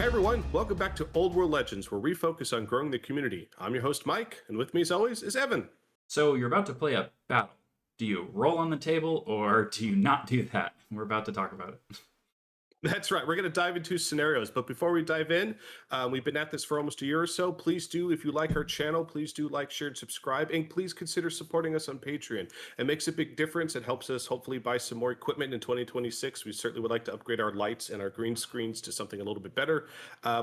Hey everyone, welcome back to Old World Legends, where we focus on growing the community. I'm your host Mike, and with me as always is Evan. So you're about to play a battle. Do you roll on the table or do you not do that? We're about to talk about it. That's right, we're going to dive into scenarios, but before we dive in, we've been at this for almost a year or so. Please do, if you like our channel, please do like, share, and subscribe, and please consider supporting us on Patreon. It makes a big difference. It helps us hopefully buy some more equipment in 2026. We certainly would like to upgrade our lights and our green screens to something a little bit better.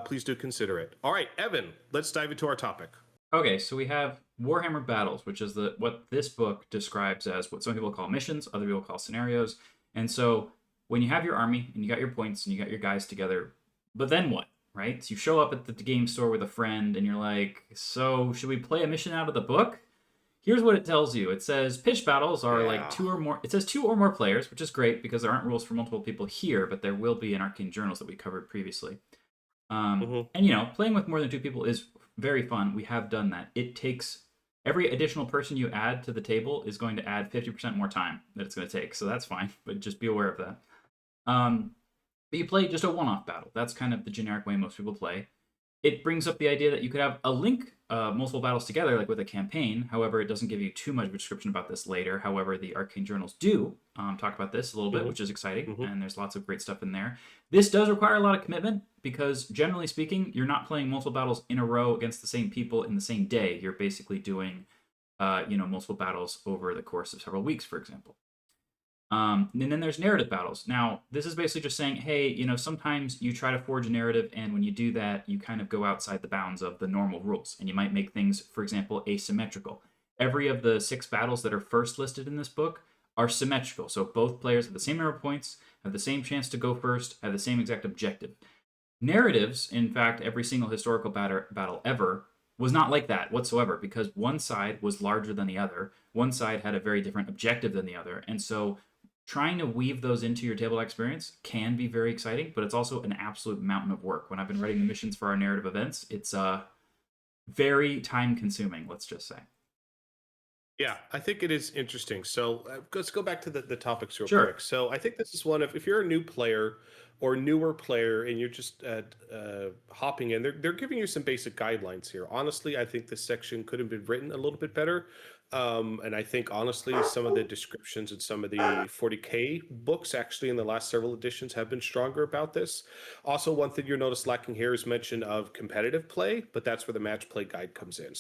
Please do consider it. All right, Evan, let's dive into our topic. Okay, so we have Warhammer Battles, which is what this book describes as what some people call missions, other people call scenarios. And so when you have your army and you got your points and you got your guys together, but then what, right? So you show up at the game store with a friend and you're like, so should we play a mission out of the book? Here's what it tells you. It says pitch battles are like two or more. It says two or more players, which is great because there aren't rules for multiple people here, but there will be in Arcane Journals that we covered previously. And playing with more than two people is very fun. We have done that. It takes every additional person you add to the table is going to add 50% more time that it's going to take. So that's fine, but just be aware of that. But you play just a one-off battle. That's kind of the generic way most people play. It brings up the idea that you could have a link multiple battles together, like with a campaign. However, it doesn't give you too much of a description about this later. However, the Arcane Journals do talk about this a little bit, which is exciting, and there's lots of great stuff in there. This does require a lot of commitment because, generally speaking, you're not playing multiple battles in a row against the same people in the same day. You're basically doing, multiple battles over the course of several weeks, for example. And then there's narrative battles. Now, this is basically just saying, hey, sometimes you try to forge a narrative, and when you do that, you kind of go outside the bounds of the normal rules. And you might make things, for example, asymmetrical. Every of the 6 battles that are first listed in this book are symmetrical. So both players have the same number of points, have the same chance to go first, have the same exact objective. Narratives, in fact, every single historical battle ever was not like that whatsoever because one side was larger than the other. One side had a very different objective than the other. And so trying to weave those into your tabletop experience can be very exciting, but it's also an absolute mountain of work. When I've been writing the missions for our narrative events, it's very time-consuming, let's just say. Yeah, I think it is interesting. So let's go back to the topics real Sure. quick. So I think this is one of, if you're a new player or newer player and you're just hopping in, they're giving you some basic guidelines here. Honestly, I think this section could have been written a little bit better. And I think, honestly, some of the descriptions in some of the 40K books, actually, in the last several editions, have been stronger about this. Also, one thing you'll notice lacking here is mention of competitive play, but that's where the match play guide comes in.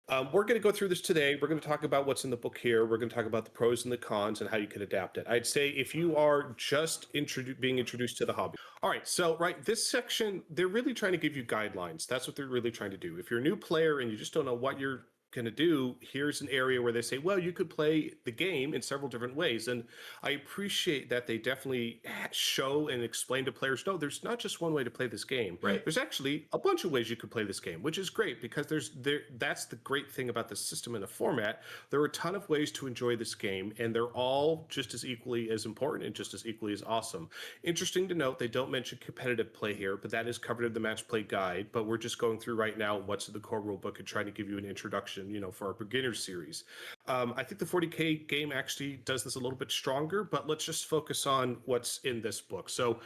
We're going to go through this today. We're going to talk about what's in the book here. We're going to talk about the pros and the cons and how you can adapt it. I'd say if you are just being introduced to the hobby. All right, this section, they're really trying to give you guidelines. That's what they're really trying to do. If you're a new player and you just don't know what you're going to do, here's an area where they say, well, you could play the game in several different ways. And I appreciate that they definitely show and explain to players, no, there's not just one way to play this game. Right. There's actually a bunch of ways you could play this game, which is great because that's the great thing about the system and the format. There are a ton of ways to enjoy this game, and they're all just as equally as important and just as equally as awesome. Interesting to note, they don't mention competitive play here, but that is covered in the match play guide. But we're just going through right now what's in the core rule book and trying to give you an introduction, for our beginner series. I think the 40K game actually does this a little bit stronger, but let's just focus on what's in this book. So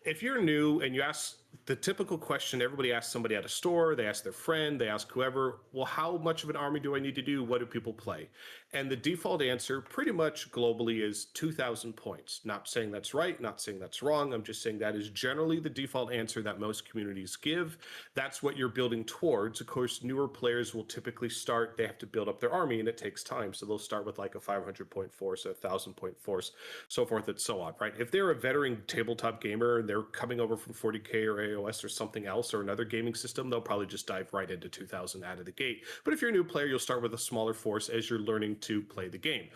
if you're new and you ask the typical question everybody asks somebody at a store, they ask their friend, they ask whoever, well, how much of an army do I need to do? What do people play? And the default answer pretty much globally is 2,000 points. Not saying that's right, not saying that's wrong. I'm just saying that is generally the default answer that most communities give. That's what you're building towards. Of course, newer players will typically start, they have to build up their army and it takes time. So they'll start with like a 500-point force, a 1,000-point force, so forth and so on, right? If they're a veteran tabletop gamer and they're coming over from 40K or AOS or something else or another gaming system, they'll probably just dive right into 2,000 out of the gate. But if you're a new player, you'll start with a smaller force as you're learning to play the game.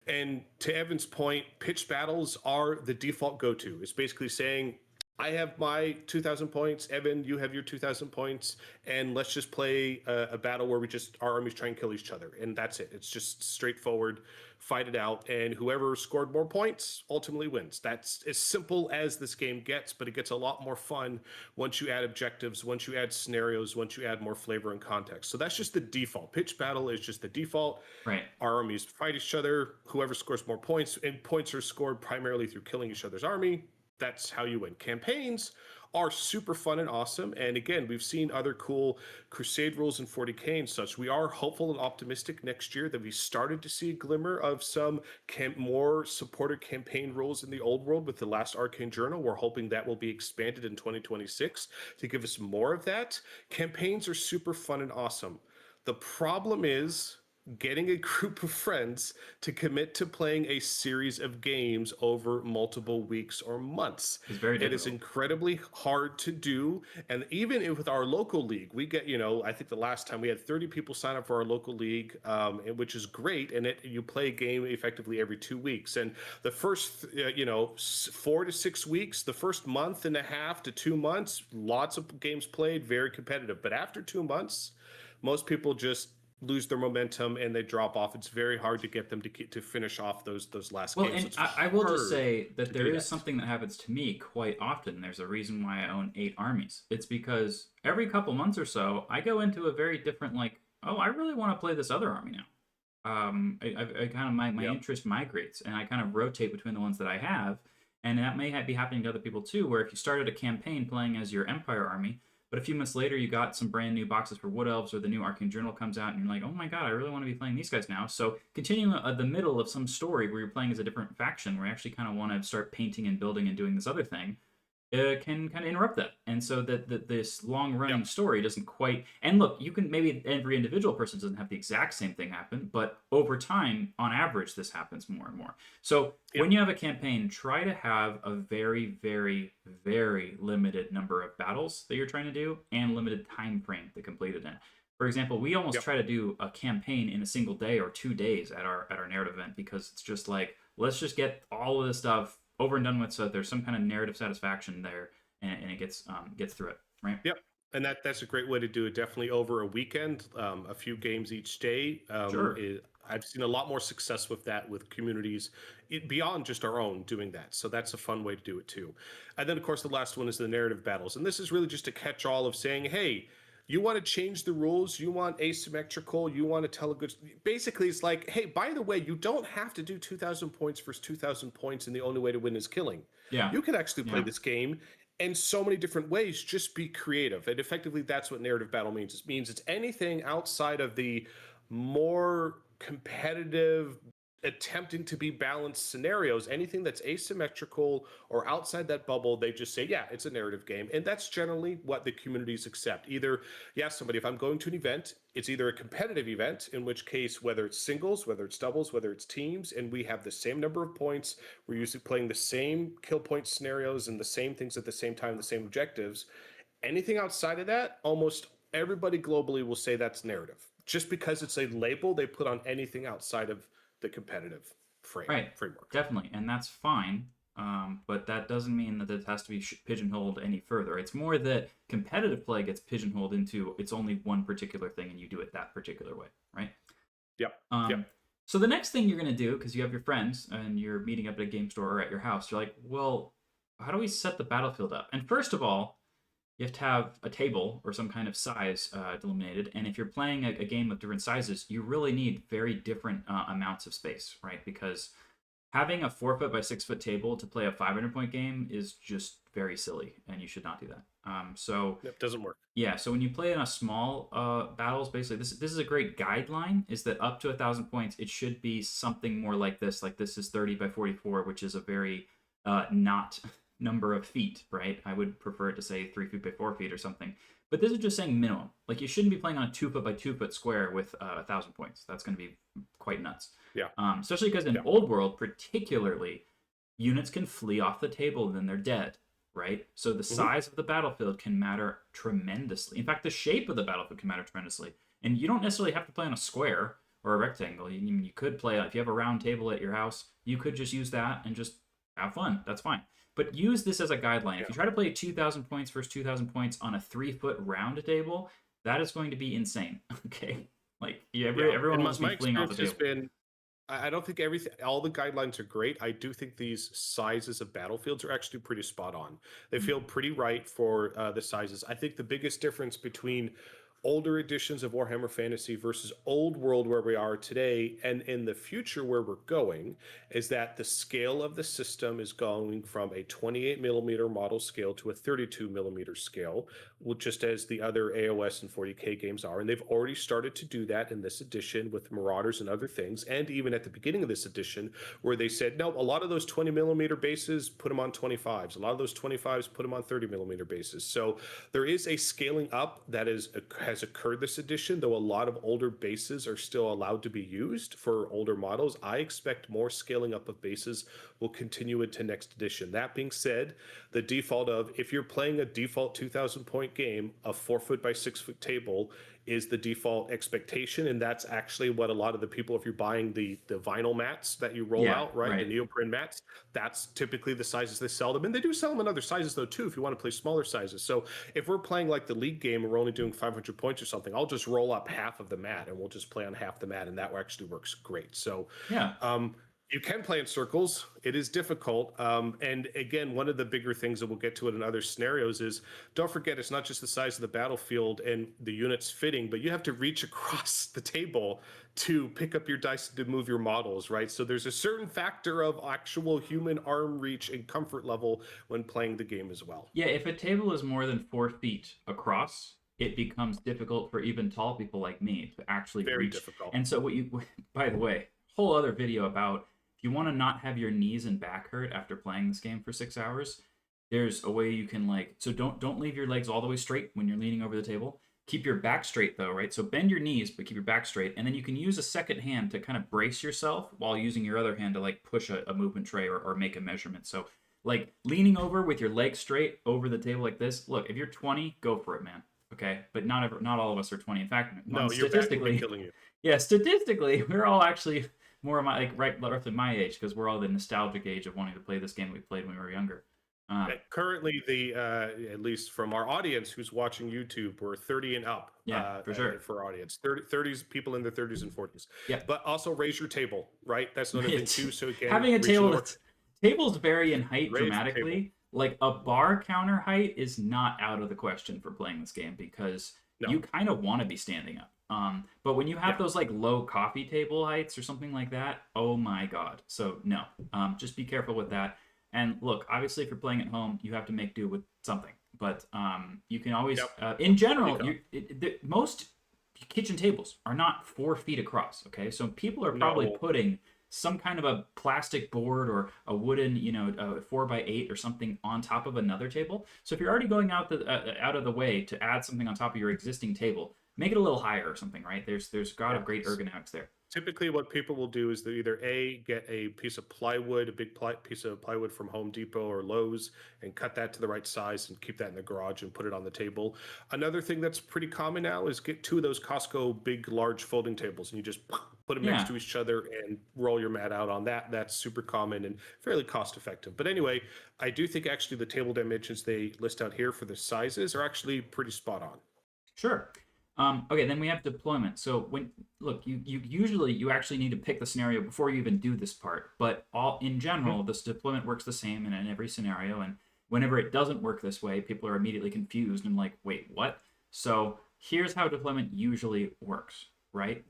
And to Evan's point, pitched battles are the default go-to. It's basically saying, I have my 2,000 points. Evan, you have your 2,000 points. And let's just play a battle where our armies try and kill each other. And that's it. It's just straightforward, fight it out. And whoever scored more points ultimately wins. That's as simple as this game gets, but it gets a lot more fun once you add objectives, once you add scenarios, once you add more flavor and context. So that's just the default. Pitch battle is just the default. Right. Our armies fight each other. Whoever scores more points, and points are scored primarily through killing each other's army. that's how you win. Campaigns are super fun and awesome. And again, we've seen other cool crusade rules in 40K and such. We are hopeful and optimistic next year that we started to see a glimmer of some more supported campaign rules in the old world with the last Arcane Journal. We're hoping that will be expanded in 2026 to give us more of that. Campaigns are super fun and awesome. The problem is getting a group of friends to commit to playing a series of games over multiple weeks or months. It's very It is difficult. incredibly hard to do. And even with our local league, we get, I think the last time we had 30 people sign up for our local league, which is great. And you play a game effectively every 2 weeks. And the first, 4 to 6 weeks, the first month and a half to 2 months, lots of games played, very competitive. But after 2 months, most people just lose their momentum and they drop off. It's very hard to get them to finish off those last Well, games. and It's I will just hard say that to there do is that. something that happens to me quite often. There's a reason why I own 8 armies. It's because every couple months or so, I go into a very different, like, oh, I really want to play this other army now. I kind of, my Yep. interest migrates, and I kind of rotate between the ones that I have. And that may be happening to other people too, where if you started a campaign playing as your Empire army, but a few months later you got some brand new boxes for Wood Elves or the new Arcane Journal comes out, and you're like, oh my god, I really want to be playing these guys now. So continuing the middle of some story where you're playing as a different faction, where you actually kind of want to start painting and building and doing this other thing, can kind of interrupt that. And so that this long running Yep. story doesn't quite. And look, you can maybe every individual person doesn't have the exact same thing happen, but over time, on average, this happens more and more. So Yep. when you have a campaign, try to have a very, very, very limited number of battles that you're trying to do and limited time frame to complete it in. For example, we almost Yep. try to do a campaign in a single day or 2 days at our narrative event, because it's just like, let's just get all of this stuff over and done with, so there's some kind of narrative satisfaction there, and it gets through it, right? Yep. And that's a great way to do it. Definitely over a weekend, a few games each day. Sure. I've seen a lot more success with that with communities beyond just our own doing that. So that's a fun way to do it too. And then, of course, the last one is the narrative battles. And this is really just a catch all of saying, hey, you want to change the rules, you want asymmetrical, you want to tell a good. Basically, it's like, hey, by the way, you don't have to do 2,000 points versus 2,000 points, and the only way to win is killing. Yeah. You can actually play Yeah. this game in so many different ways. Just be creative. And effectively, that's what narrative battle means. It means it's anything outside of the more competitive, attempting to be balanced scenarios. Anything that's asymmetrical or outside that bubble, they just say, yeah, it's a narrative game. And that's generally what the communities accept. Either, yeah, somebody, if I'm going to an event, it's either a competitive event, in which case, whether it's singles, whether it's doubles, whether it's teams, and we have the same number of points, we're usually playing the same kill point scenarios and the same things at the same time, the same objectives. Anything outside of that, almost everybody globally will say that's narrative, just because it's a label they put on anything outside of the competitive Right. framework. Definitely, and that's fine. But that doesn't mean that it has to be pigeonholed any further. It's more that competitive play gets pigeonholed into it's only one particular thing, and you do it that particular way, right? Yep. Um, Yep. So the next thing you're gonna do, because you have your friends and you're meeting up at a game store or at your house, you're like, well, how do we set the battlefield up? And first of all, you have to have a table or some kind of size delimited. And if you're playing a game of different sizes, you really need very different amounts of space, right? Because having a 4 foot by 6 foot table to play a 500 point game is just very silly, and you should not do that. So Yep. Doesn't work. yeah, so when you play in a small battles, basically this is a great guideline. Is that up to 1,000 points? It should be something more like this. Like this is 30 by 44, which is a very not number of feet, right? I would prefer it to say 3 feet by 4 feet or something. But this is just saying minimum. Like you shouldn't be playing on a 2 foot by 2 foot square with 1,000 points. That's going to be quite nuts. Yeah. Especially because in Yeah. Old World, particularly, units can flee off the table and then they're dead, right? So the size of the battlefield can matter tremendously. In fact, the shape of the battlefield can matter tremendously. And you don't necessarily have to play on a square or a rectangle. You could play, if you have a round table at your house, you could just use that and just have fun. That's fine. But use this as a guideline. If you try to play 2,000 points versus 2,000 points on a 3 foot round table, that is going to be insane. Okay, like everyone And wants to be fleeing off the experience table. has been, I don't think all the guidelines are great. I do think these sizes of battlefields are actually pretty spot on. They feel pretty right for the sizes. I think the biggest difference between older editions of Warhammer Fantasy versus old world where we are today, and in the future where we're going, is that the scale of the system is going from a 28 millimeter model scale to a 32 millimeter scale, just as the other AOS and 40K games are. And they've already started to do that in this edition with Marauders and other things. And even at the beginning of this edition, where they said, no, a lot of those 20 millimeter bases, put them on 25s. A lot of those 25s, put them on 30 millimeter bases. So there is a scaling up that has occurred this edition, though a lot of older bases are still allowed to be used for older models. I expect more scaling up of bases will continue into next edition. That being said, the default of, if you're playing a default 2,000 point game, a 4-foot by 6-foot table is the default expectation, and that's actually what a lot of the people, if you're buying the vinyl mats that you roll out, right, the neoprene mats, that's typically the sizes they sell them. And they do sell them in other sizes though too, if you want to play smaller sizes. So if we're playing like the league game and we're only doing 500 points or something, I'll just roll up half of the mat and we'll just play on half the mat, and that actually works great. So you can play in circles. It is difficult. And again, one of the bigger things that we'll get to it in other scenarios is, don't forget, it's not just the size of the battlefield and the units fitting, but you have to reach across the table to pick up your dice to move your models, right? So there's a certain factor of actual human arm reach and comfort level when playing the game as well. Yeah, if a table is more than 4 feet across, it becomes difficult for even tall people like me to actually Very reach. difficult. And so by the way, whole other video about, if you want to not have your knees and back hurt after playing this game for 6 hours, there's a way you can so don't leave your legs all the way straight when you're leaning over the table. Keep your back straight though, right? So bend your knees, but keep your back straight. And then you can use a second hand to kind of brace yourself while using your other hand to push a movement tray or make a measurement. So leaning over with your legs straight over the table like this. Look, if you're 20, go for it, man. Okay, but not all of us are 20. In fact, no, your back will be killing you. Yeah, statistically, we're all actually more of my roughly my age, because we're all the nostalgic age of wanting to play this game we played when we were younger. Currently, at least from our audience who's watching YouTube, we're 30 and up. Yeah, for sure. For audience, 30s, people in their 30s and 40s. Yeah, but also raise your table, right? That's another thing too. So again, having a table, tables vary in height dramatically. Like a bar counter height is not out of the question for playing this game, because you kind of want to be standing up. But when you have those low coffee table heights or something like that, oh my god. So no, just be careful with that. And look, obviously, if you're playing at home, you have to make do with something. But you can always, in general, most kitchen tables are not 4 feet across. Okay, so people are probably putting some kind of a plastic board or a wooden, 4x8 or something on top of another table. So if you're already going out of the way to add something on top of your existing table, make it a little higher or something, right? There's got a great ergonomics there. Typically, what people will do is they either get a piece of plywood, a big piece of plywood from Home Depot or Lowe's, and cut that to the right size and keep that in the garage and put it on the table. Another thing that's pretty common now is get 2 of those Costco big, large folding tables, and you just put them next to each other and roll your mat out on that. That's super common and fairly cost effective. But anyway, I do think actually the table dimensions they list out here for the sizes are actually pretty spot on. Sure. Okay, then we have deployment. So you actually need to pick the scenario before you even do this part. But in general, this deployment works the same in every scenario. And whenever it doesn't work this way, people are immediately confused and like, wait, what? So here's how deployment usually works, right?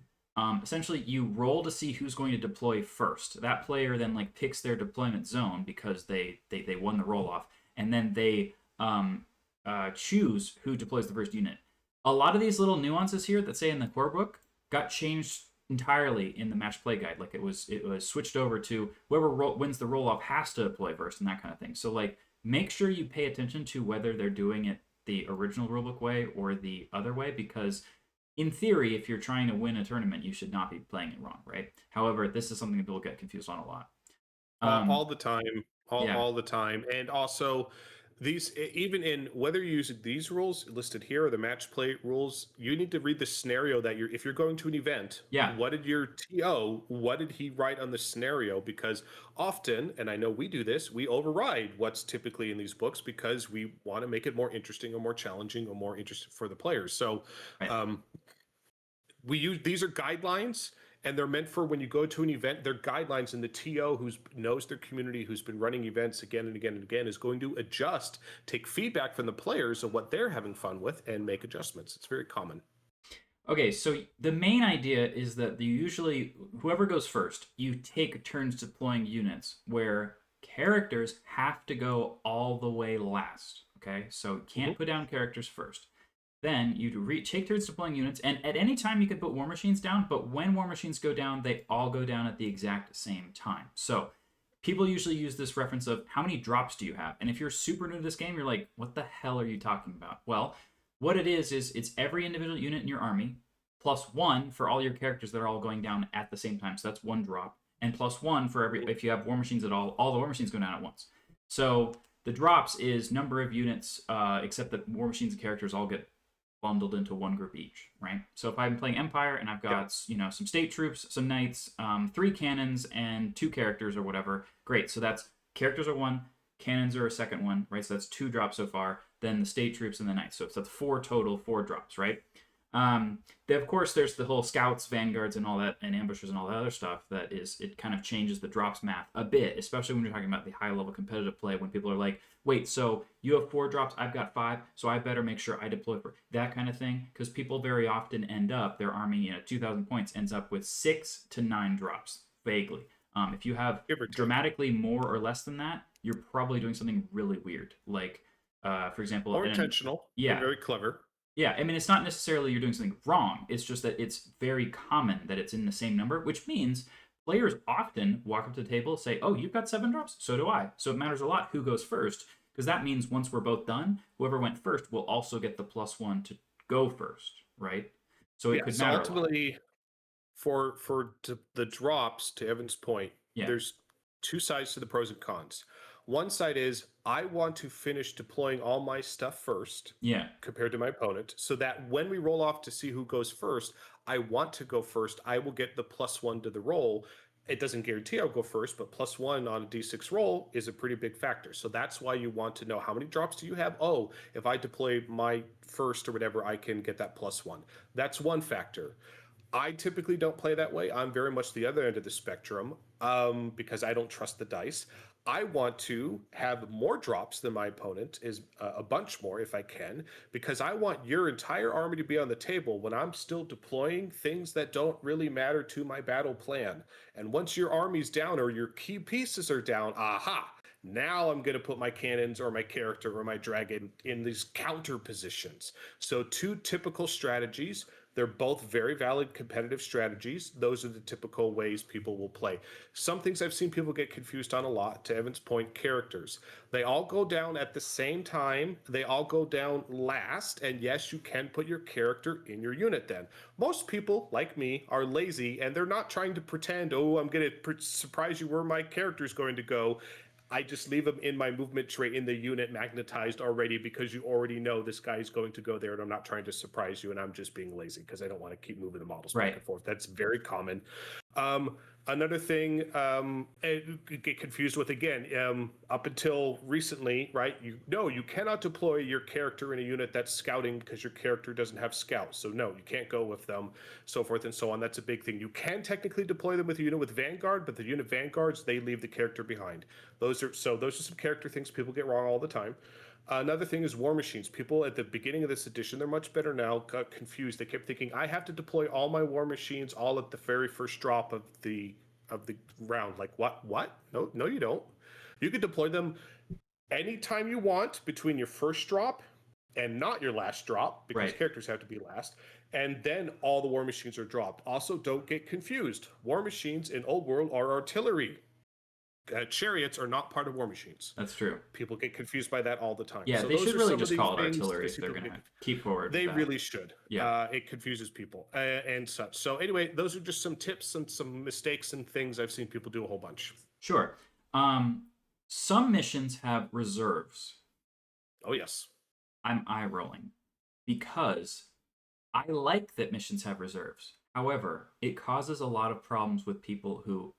Essentially, you roll to see who's going to deploy first. That player then picks their deployment zone because they won the roll off, and then they choose who deploys the first unit. A lot of these little nuances here that say in the core book got changed entirely in the match play guide. It was switched over to whoever wins the roll off has to deploy first and that kind of thing. So make sure you pay attention to whether they're doing it the original rulebook way or the other way, because in theory, if you're trying to win a tournament, you should not be playing it wrong, right? However, this is something that people get confused on a lot. All the time, all the time, and also. These, even in whether you're using these rules listed here or the match play rules, you need to read the scenario that if you're going to an event, what did your TO, what did he write on the scenario? Because often, and I know we do this, we override what's typically in these books because we want to make it more interesting or more challenging or more interesting for the players. So these are guidelines. And they're meant for when you go to an event. They're guidelines, and the TO who knows their community, who's been running events again and again and again, is going to adjust, take feedback from the players of what they're having fun with, and make adjustments. It's very common. Okay, so the main idea is that you usually, whoever goes first, you take turns deploying units where characters have to go all the way last. Okay, so you Hmm. can't put down characters first. Then you take turns deploying units, and at any time you can put war machines down, but when war machines go down, they all go down at the exact same time. So people usually use this reference of how many drops do you have? And if you're super new to this game, you're like, what the hell are you talking about? Well, what it is it's every individual unit in your army plus one for all your characters that are all going down at the same time. So that's one drop. And plus one for every, if you have war machines at all the war machines go down at once. So the drops is number of units, except that war machines and characters all get bundled into one group each, right? So if I'm playing Empire and I've got some state troops, some knights, 3 cannons, and 2 characters or whatever, great. So that's characters are one, cannons are a second one, right? So that's 2 drops so far. Then the state troops and the knights. So that's 4 drops, right? Of course, there's the whole scouts, vanguards, and all that, and ambushers and all that other stuff. It kind of changes the drops math a bit, especially when you're talking about the high level competitive play. When people are like, "Wait, so you have 4 drops, I've got 5, so I better make sure I deploy for that kind of thing." Because people very often end up their army, 2,000 points, ends up with 6 to 9 drops vaguely. If you have Give or take. dramatically more or less than that, you're probably doing something really weird. Like, for example, Or intentional, or yeah, very clever. yeah, I mean, it's not necessarily you're doing something wrong. It's just that it's very common that it's in the same number, which means players often walk up to the table, say, "Oh, you've got 7 drops, so do I." So it matters a lot who goes first, because that means once we're both done, whoever went first will also get the +1 to go first, right? So it Yeah. could So matter a lot. ultimately, the drops, to Evan's point, Yeah, there's two sides to the pros and cons. One side is I want to finish deploying all my stuff first yeah, compared to my opponent, so that when we roll off to see who goes first, I want to go first. I will get the +1 to the roll. It doesn't guarantee I'll go first, but +1 on a d6 roll is a pretty big factor. So that's why you want to know how many drops do you have. Oh, if I deploy my first or whatever, I can get that +1. That's one factor. I typically don't play that way. I'm very much the other end of the spectrum, because I don't trust the dice. I want to have more drops than my opponent, is a bunch more if I can, because I want your entire army to be on the table when I'm still deploying things that don't really matter to my battle plan. And once your army's down or your key pieces are down, aha, now I'm going to put my cannons or my character or my dragon in these counter positions. So, two typical strategies. They're both very valid competitive strategies. Those are the typical ways people will play. Some things I've seen people get confused on a lot, to Evan's point, characters. They all go down at the same time. They all go down last. And yes, you can put your character in your unit then. Most people, like me, are lazy and they're not trying to pretend, oh, I'm going to surprise you where my character is going to go. I just leave them in my movement tray in the unit magnetized already, because you already know this guy is going to go there, and I'm not trying to surprise you, and I'm just being lazy because I don't want to keep moving the models back right. and forth. That's very common. Another thing, get confused with again, up until recently, right? You cannot deploy your character in a unit that's scouting because your character doesn't have scouts. So no, you can't go with them, so forth and so on. That's a big thing. You can technically deploy them with a unit with Vanguard, but the unit Vanguards, they leave the character behind. Those are some character things people get wrong all the time. Another thing is war machines. People at the beginning of this edition, they're much better now, got confused. They kept thinking, I have to deploy all my war machines all at the very first drop of the round. Like what? What? No, you don't. You can deploy them anytime you want between your first drop and not your last drop, because Right. characters have to be last. And then all the war machines are dropped. Also, don't get confused. War machines in Old World are artillery. Chariots are not part of war machines. That's true. People get confused by that all the time. Yeah, So they those should are really some of just the call it things artillery I if see they're people going to get. keep forward They with that. really should. Yeah. It confuses people and such. So anyway, those are just some tips and some mistakes and things I've seen people do a whole bunch. Sure. Some missions have reserves. Oh yes. I'm eye rolling because I like that missions have reserves. However, it causes a lot of problems with people who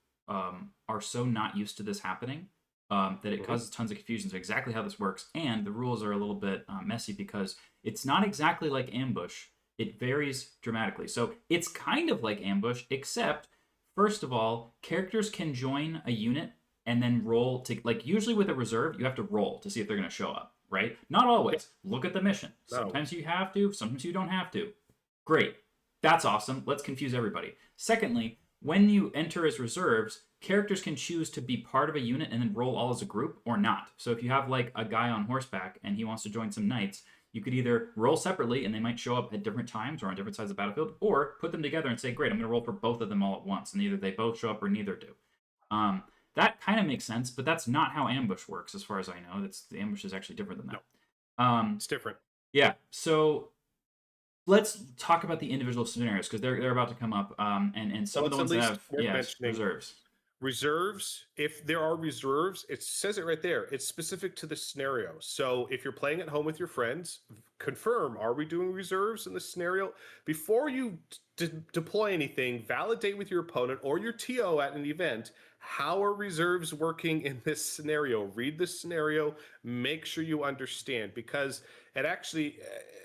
are so not used to this happening that it Hmm. causes tons of confusion. So exactly how this works, and the rules are a little bit messy because it's not exactly like ambush. It varies dramatically. So it's kind of like ambush, except first of all, characters can join a unit and then roll to, like, usually with a reserve, you have to roll to see if they're going to show up, right? Not Yeah, always. Look at the mission. not Sometimes always. you have to, sometimes you don't have to. Great. That's awesome. Let's confuse everybody. Secondly, when you enter as reserves, characters can choose to be part of a unit and then roll all as a group or not. So if you have like a guy on horseback and he wants to join some knights, you could either roll separately and they might show up at different times or on different sides of the battlefield, or put them together and say, great, I'm going to roll for both of them all at once. And either they both show up or neither do. That kind of makes sense, but that's not how ambush works as far as I know. The ambush is actually different than that. No. It's different. Yeah, so let's talk about the individual scenarios because they're about to come up, and some of the ones that have reserves. Reserves, if there are reserves, it says it right there. It's specific to the scenario. So if you're playing at home with your friends, confirm, are we doing reserves in this scenario? Before you deploy anything, validate with your opponent or your TO at an event, how are reserves working in this scenario? Read the scenario, make sure you understand, because it actually,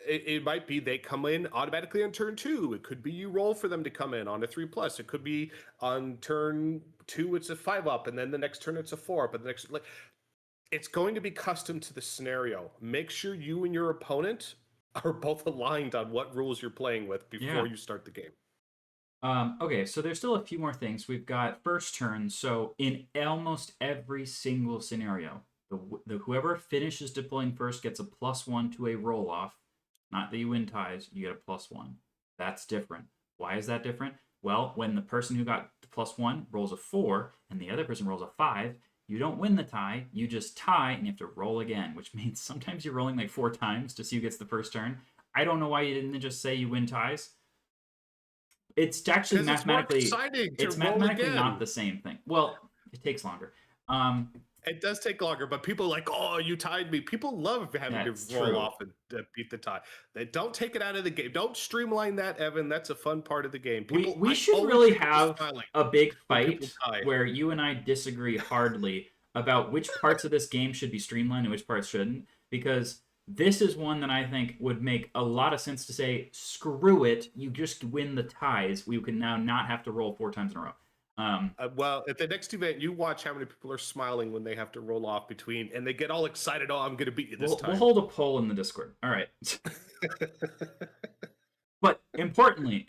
it might be they come in automatically on turn 2. It could be you roll for them to come in on a 3+. It could be on turn 2 it's a 5-up, and then the next turn it's a 4-up, and the next, like, it's going to be custom to the scenario. Make sure you and your opponent are both aligned on what rules you're playing with before you start the game. Okay, so there's still a few more things. We've got first turn. So in almost every single scenario, the whoever finishes deploying first gets a +1 to a roll off. Not that you win ties, you get a +1. That's different. Why is that different? Well, when the person who got the +1 rolls a 4 and the other person rolls a 5, you don't win the tie, you just tie and you have to roll again, which means sometimes you're rolling like 4 times to see who gets the first turn. I don't know why you didn't just say you win ties. It's actually mathematically, it's mathematically not the same thing. Well, it takes longer. It does take longer, but people are like, oh, you tied me. People love having to roll off and beat the tie. They don't take it out of the game. Don't streamline that, Evan. That's a fun part of the game. We should really have a big fight where you and I disagree hardly about which parts of this game should be streamlined and which parts shouldn't, because this is one that I think would make a lot of sense to say, screw it, you just win the ties. We can now not have to roll 4 times in a row. Well, at the next event, you watch how many people are smiling when they have to roll off between, and they get all excited. Oh, I'm going to beat you this time. We'll hold a poll in the Discord. All right. But importantly,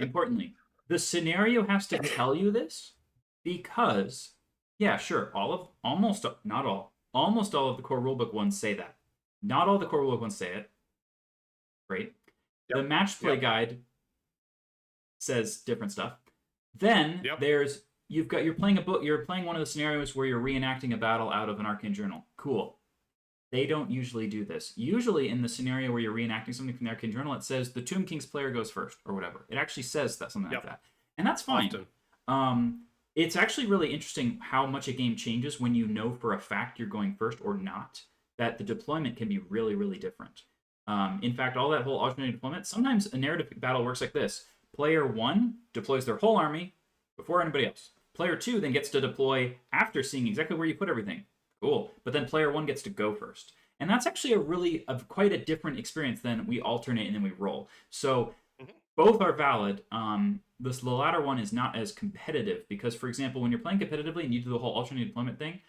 the scenario has to tell you this because, yeah, sure, almost all of the core rulebook ones say that. Not all the core rulebook ones say it. Great. Yep. The match play guide says different stuff. Then there's you're playing one of the scenarios where you're reenacting a battle out of an arcane journal. Cool. They don't usually do this. Usually in the scenario where you're reenacting something from the arcane journal, it says the Tomb King's player goes first or whatever. It actually says that something like that. And that's fine. It's actually really interesting how much a game changes when you know for a fact you're going first or not. That the deployment can be really, really different. In fact, all that whole alternating deployment, sometimes a narrative battle works like this. Player 1 deploys their whole army before anybody else. Player 2 then gets to deploy after seeing exactly where you put everything. Cool. But then player 1 gets to go first. And that's actually quite a different experience than we alternate and then we roll. So both are valid. The latter one is not as competitive because, for example, when you're playing competitively and you do the whole alternating deployment thing,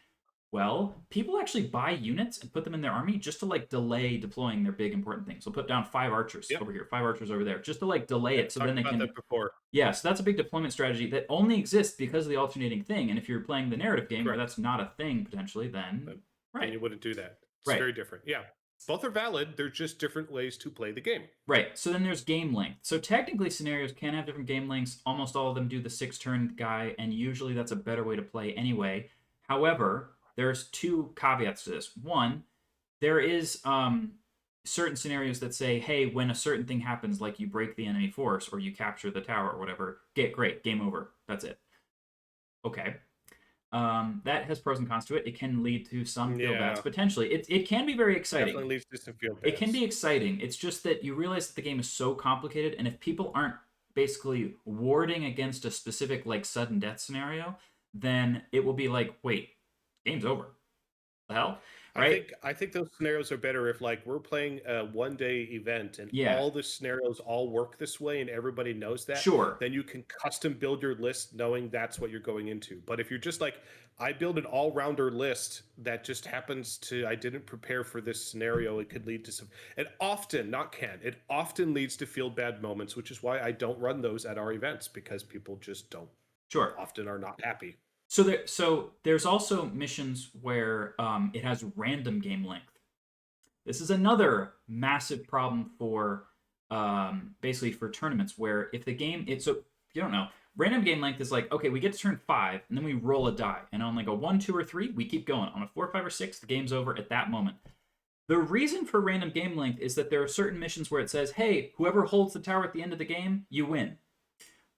well, people actually buy units and put them in their army just to like delay deploying their big important things. So put down 5 archers over here, 5 archers over there, just to like delay it so then they can. That before. Yeah, so that's a big deployment strategy that only exists because of the alternating thing. And if you're playing the narrative game where that's not a thing potentially, then then you wouldn't do that. It's very different. Yeah, both are valid. They're just different ways to play the game. Right. So then there's game length. So technically, scenarios can have different game lengths. Almost all of them do the 6-turn guy, and usually that's a better way to play anyway. However, there's 2 caveats to this. One, there is certain scenarios that say, hey, when a certain thing happens, like you break the enemy force or you capture the tower or whatever, great, game over. That's it. Okay. That has pros and cons to it. It can lead to some field bats, potentially. It can be very exciting. Definitely leads to some field bats. It can be exciting. It's just that you realize that the game is so complicated, and if people aren't basically warding against a specific like sudden death scenario, then it will be like, wait, game's over. The hell? right? I think those scenarios are better if like we're playing a 1 day event and Yeah, all the scenarios all work this way and everybody knows that, sure. then you can custom build your list knowing that's what you're going into. But if you're just like, I build an all-rounder list that just happens to, I didn't prepare for this scenario, it could lead to some, it often, not can, it often leads to feel bad moments, which is why I don't run those at our events because people just don't Sure. often are not happy. So there's also missions where it has random game length. This is another massive problem for basically for tournaments where if the game it's so if you don't know, random game length is like, okay, we get to turn 5 and then we roll a die, and on like a 1, 2, or 3 we keep going. On a 4, 5, or 6 the game's over at that moment. The reason for random game length is that there are certain missions where it says, hey, whoever holds the tower at the end of the game, you win.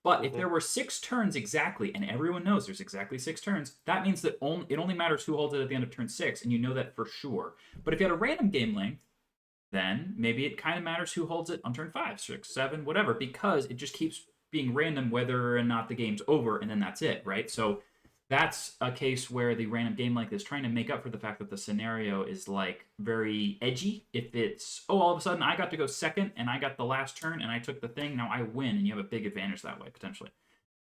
But if there were 6 turns exactly, and everyone knows there's exactly 6 turns, that means that it only matters who holds it at the end of turn 6, and you know that for sure. But if you had a random game length, then maybe it kind of matters who holds it on turn 5, 6, 7, whatever, because it just keeps being random whether or not the game's over, and then that's it, right? So that's a case where the random game length is trying to make up for the fact that the scenario is like very edgy. If it's, oh, all of a sudden I got to go second and I got the last turn and I took the thing, now I win, and you have a big advantage that way potentially.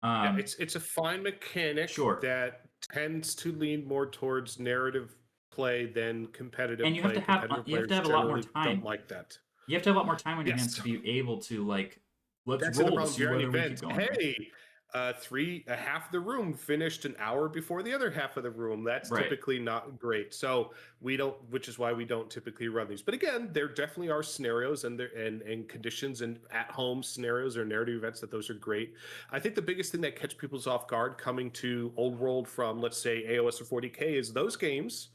Yeah, it's a fine mechanic Sure. that tends to lean more towards narrative play than competitive And you play. have to have Competitive you have to players have a lot more generally time. don't like that. You have to have a lot more time on your hands Yes, to be able to like, let's that's the roll to problem. If see you're at an whether we keep event, going, right? hey, half the room finished an hour before the other half of the room. That's Right. typically not great. So we don't, which is why we don't typically run these. But again, there definitely are scenarios and there and conditions and at home scenarios or narrative events that those are great. I think the biggest thing that catch people's off guard coming to Old World from, let's say, AOS or 40K is those games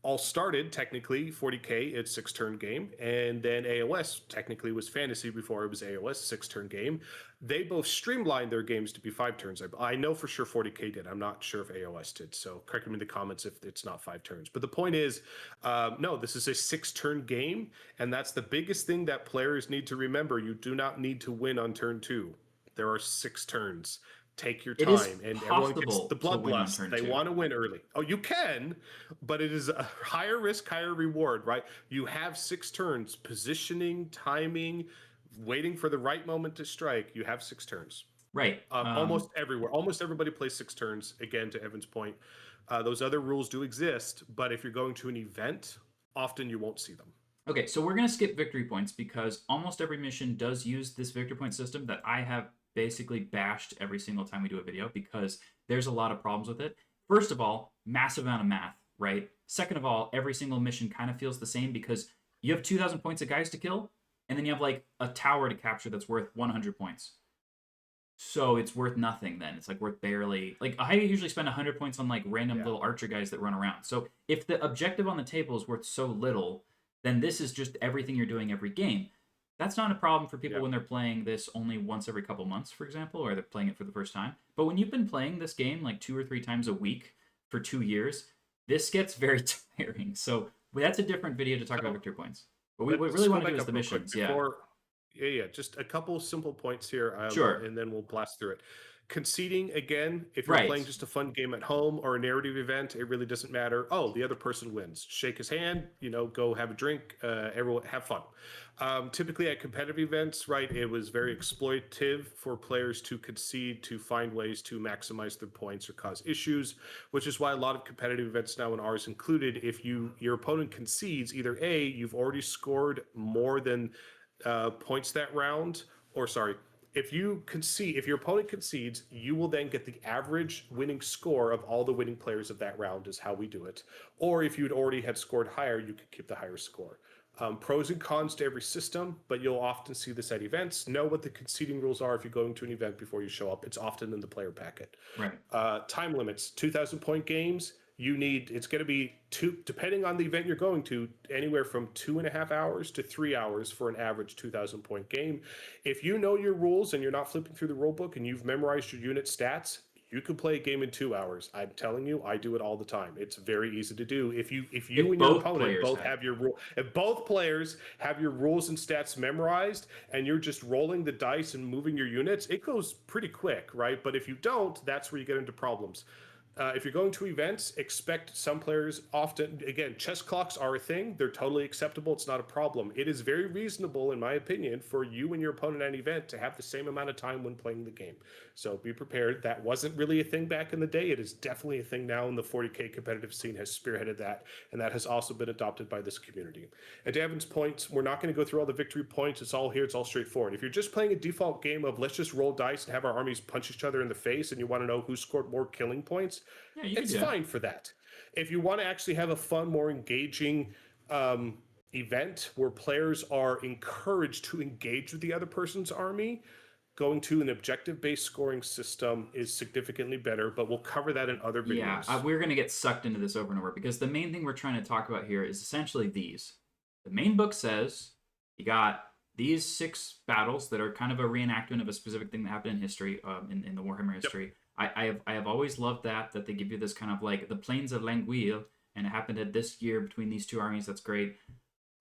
all started technically 40K, it's 6 turn game, and then AOS technically was fantasy before it was AOS 6 turn game. They both streamlined their games to be 5 turns. I know for sure 40K did. I'm not sure if AOS did. So correct me in the comments if it's not 5 turns. But the point is, no, this is a 6 turn game, and that's the biggest thing that players need to remember. You do not need to win on turn 2. There are 6 turns. Take your It is time, and everyone gets the possible to win on bloodlust. turn They 2. want to win early. Oh, you can, but it is a higher risk, higher reward, right? You have 6 turns, positioning, timing, waiting for the right moment to strike. You have 6 turns. Right. Almost everywhere. Almost everybody plays 6 turns. Again, to Evan's point, those other rules do exist, but if you're going to an event, often you won't see them. Okay, so we're going to skip victory points because almost every mission does use this victory point system that I have basically bashed every single time we do a video because there's a lot of problems with it. First of all, massive amount of math, right? Second of all, every single mission kind of feels the same because you have 2,000 points of guys to kill, and then you have like a tower to capture that's worth 100 points. So it's worth nothing then. It's like worth barely. Like I usually spend 100 points on like random little archer guys that run around. So if the objective on the table is worth so little, then this is just everything you're doing every game. That's not a problem for people when they're playing this only once every couple months, for example, or they're playing it for the first time. But when you've been playing this game like 2 or 3 times a week for 2 years, this gets very tiring. So that's a different video to talk about victory points. But what we really want to do is the missions. Yeah. Just a couple simple points here, Sure. and then we'll blast through it. Conceding, again, if you're playing just a fun game at home or a narrative event, it really doesn't matter. Oh, the other person wins. Shake his hand, go have a drink, everyone have fun. Typically at competitive events, right, it was very exploitative for players to concede to find ways to maximize their points or cause issues, which is why a lot of competitive events now, and ours included, if your opponent concedes, either A, you've already scored more than points that round, or sorry, if your opponent concedes, you will then get the average winning score of all the winning players of that round is how we do it. Or if you'd already had scored higher, you could keep the higher score. Pros and cons to every system, but you'll often see this at events. Know what the conceding rules are if you're going to an event before you show up. It's often in the player packet. Right. Time limits, 2,000 point games. It's going to be depending on the event you're going to, anywhere from 2.5 hours to 3 hours for an average 2,000 point game. If you know your rules and you're not flipping through the rule book and you've memorized your unit stats, you can play a game in 2 hours. I'm telling you, I do it all the time. It's very easy to do. If you and your opponent both have your rule, if both players have your rules and stats memorized, and you're just rolling the dice and moving your units, it goes pretty quick, right? But if you don't, that's where you get into problems. If you're going to events, expect some players often, again, chess clocks are a thing. They're totally acceptable. It's not a problem. It is very reasonable, in my opinion, for you and your opponent at an event to have the same amount of time when playing the game. So be prepared. That wasn't really a thing back in the day. It is definitely a thing now, and the 40K competitive scene has spearheaded that, and that has also been adopted by this community. And to Evan's points, we're not going to go through all the victory points. It's all here. It's all straightforward. If you're just playing a default game of let's just roll dice and have our armies punch each other in the face, and you want to know who scored more killing points, Yeah, you can it's do that. fine for that. If you want to actually have a fun, more engaging event where players are encouraged to engage with the other person's army, going to an objective-based scoring system is significantly better, but we'll cover that in other videos. Yeah, we're going to get sucked into this over and over because the main thing we're trying to talk about here is essentially these. The main book says you got these 6 battles that are kind of a reenactment of a specific thing that happened in history, in the Warhammer history. Yep. I have always loved that they give you this kind of like the plains of Languille, and it happened at this year between these 2 armies. That's great.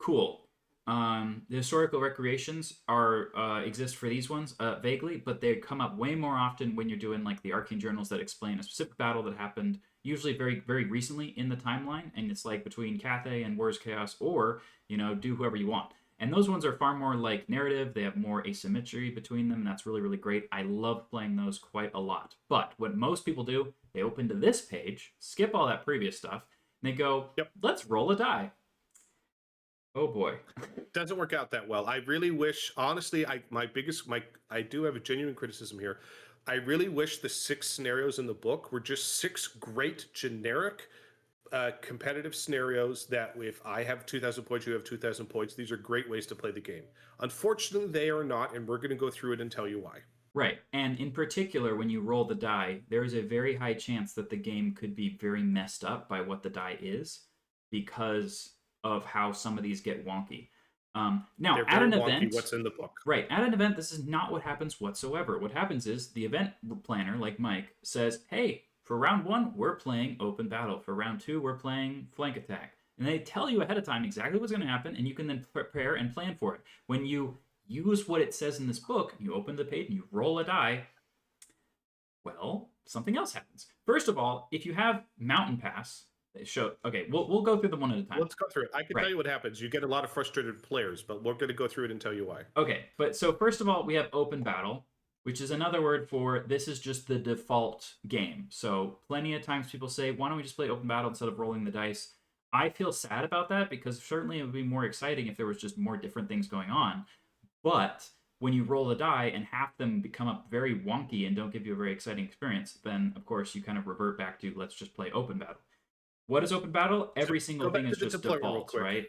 Cool. The historical recreations are exist for these ones vaguely, but they come up way more often when you're doing like the arcane journals that explain a specific battle that happened usually very, very recently in the timeline, and it's like between Cathay and War's Chaos, or do whoever you want. And those ones are far more like narrative. They have more asymmetry between them, and that's really, really great. I love playing those quite a lot. But what most people do, they open to this page, skip all that previous stuff, and they go, yep, let's roll a die. Oh boy. Doesn't work out that well. I really wish, honestly, I do have a genuine criticism here. I really wish the 6 scenarios in the book were just 6 great generic competitive scenarios that if I have 2,000 points, you have 2,000 points. These are great ways to play the game. Unfortunately, they are not, and we're going to go through it and tell you why. Right. And in particular, when you roll the die, there is a very high chance that the game could be very messed up by what the die is because of how some of these get wonky. Now, at an event, what's in the book? Right. At an event, this is not what happens whatsoever. What happens is the event planner, like Mike, says, hey, for round 1, we're playing open battle. For round 2, we're playing flank attack. And they tell you ahead of time exactly what's going to happen, and you can then prepare and plan for it. When you use what it says in this book, you open the page and you roll a die, well, something else happens. First of all, if you have Mountain Pass, okay, we'll go through them one at a time. Let's go through it. I can tell you what happens. You get a lot of frustrated players, but we're going to go through it and tell you why. Okay, but so first of all, we have open battle, which is another word for this is just the default game. So plenty of times people say, why don't we just play open battle instead of rolling the dice? I feel sad about that because certainly it would be more exciting if there was just more different things going on. But when you roll the die and half them become up very wonky and don't give you a very exciting experience, then of course you kind of revert back to let's just play open battle. What is open battle? Every single thing is just default, right?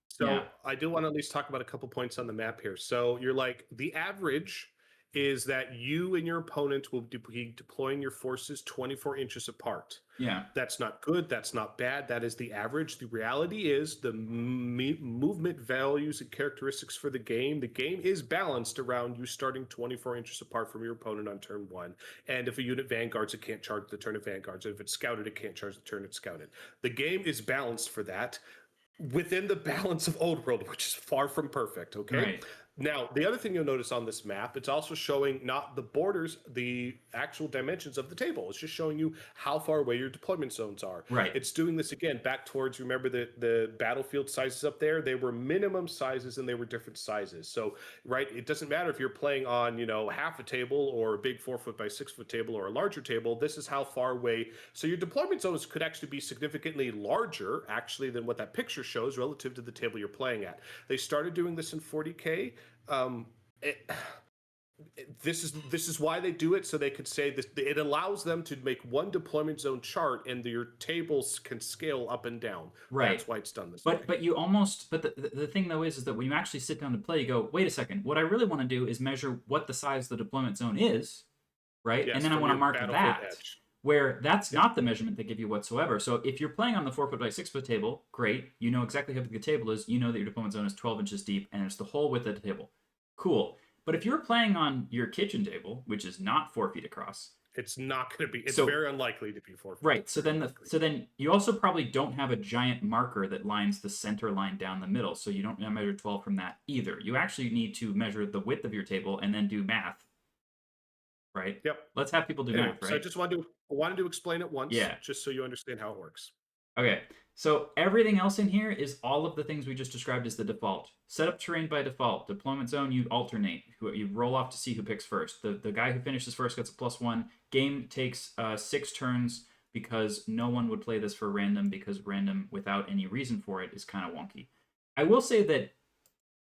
So yeah. I do want to at least talk about a couple points on the map here. So you're like, the average is that you and your opponent will be deploying your forces 24 inches apart. Yeah. That's not good. That's not bad. That is the average. The reality is the movement values and characteristics for the game is balanced around you starting 24 inches apart from your opponent on turn 1. And if a unit vanguards, it can't charge the turn it vanguards. If it's scouted, it can't charge the turn it's scouted. The game is balanced for that within the balance of Old World, which is far from perfect, okay? Right. Now, the other thing you'll notice on this map, it's also showing not the borders, the actual dimensions of the table. It's just showing you how far away your deployment zones are. Right. It's doing this again back towards, remember the battlefield sizes up there? They were minimum sizes and they were different sizes. So, right, it doesn't matter if you're playing on, half a table or a big 4-foot by 6-foot table or a larger table. This is how far away. So your deployment zones could actually be significantly larger, actually, than what that picture shows relative to the table you're playing at. They started doing this in 40K. This is why they do it, so they could say this. It allows them to make one deployment zone chart, and your tables can scale up and down. Right. That's why it's done this way. But you almost. But the thing though is that when you actually sit down to play, you go, wait a second. What I really want to do is measure what the size of the deployment zone is, right? Yes, and then I want to mark that. Edge. Where that's not the measurement they give you whatsoever. So if you're playing on the 4-foot by 6-foot table, great. You know exactly how big the table is. You know that your deployment zone is 12 inches deep, and it's the whole width of the table. Cool. But if you're playing on your kitchen table, which is not 4 feet across, it's not going to be. It's very unlikely to be 4 feet. Right. So then you also probably don't have a giant marker that lines the center line down the middle. So you don't measure 12 from that either. You actually need to measure the width of your table and then do math. Right. Yep. Let's have people do math. Right. So I just wanted I wanted to explain it once, Yeah. just so you understand how it works. Okay. So everything else in here is all of the things we just described as the default. Set up terrain by default. Deployment zone, you alternate. You roll off to see who picks first. The guy who finishes first gets a +1. Game takes 6 turns because no one would play this for random, because random without any reason for it is kind of wonky. I will say that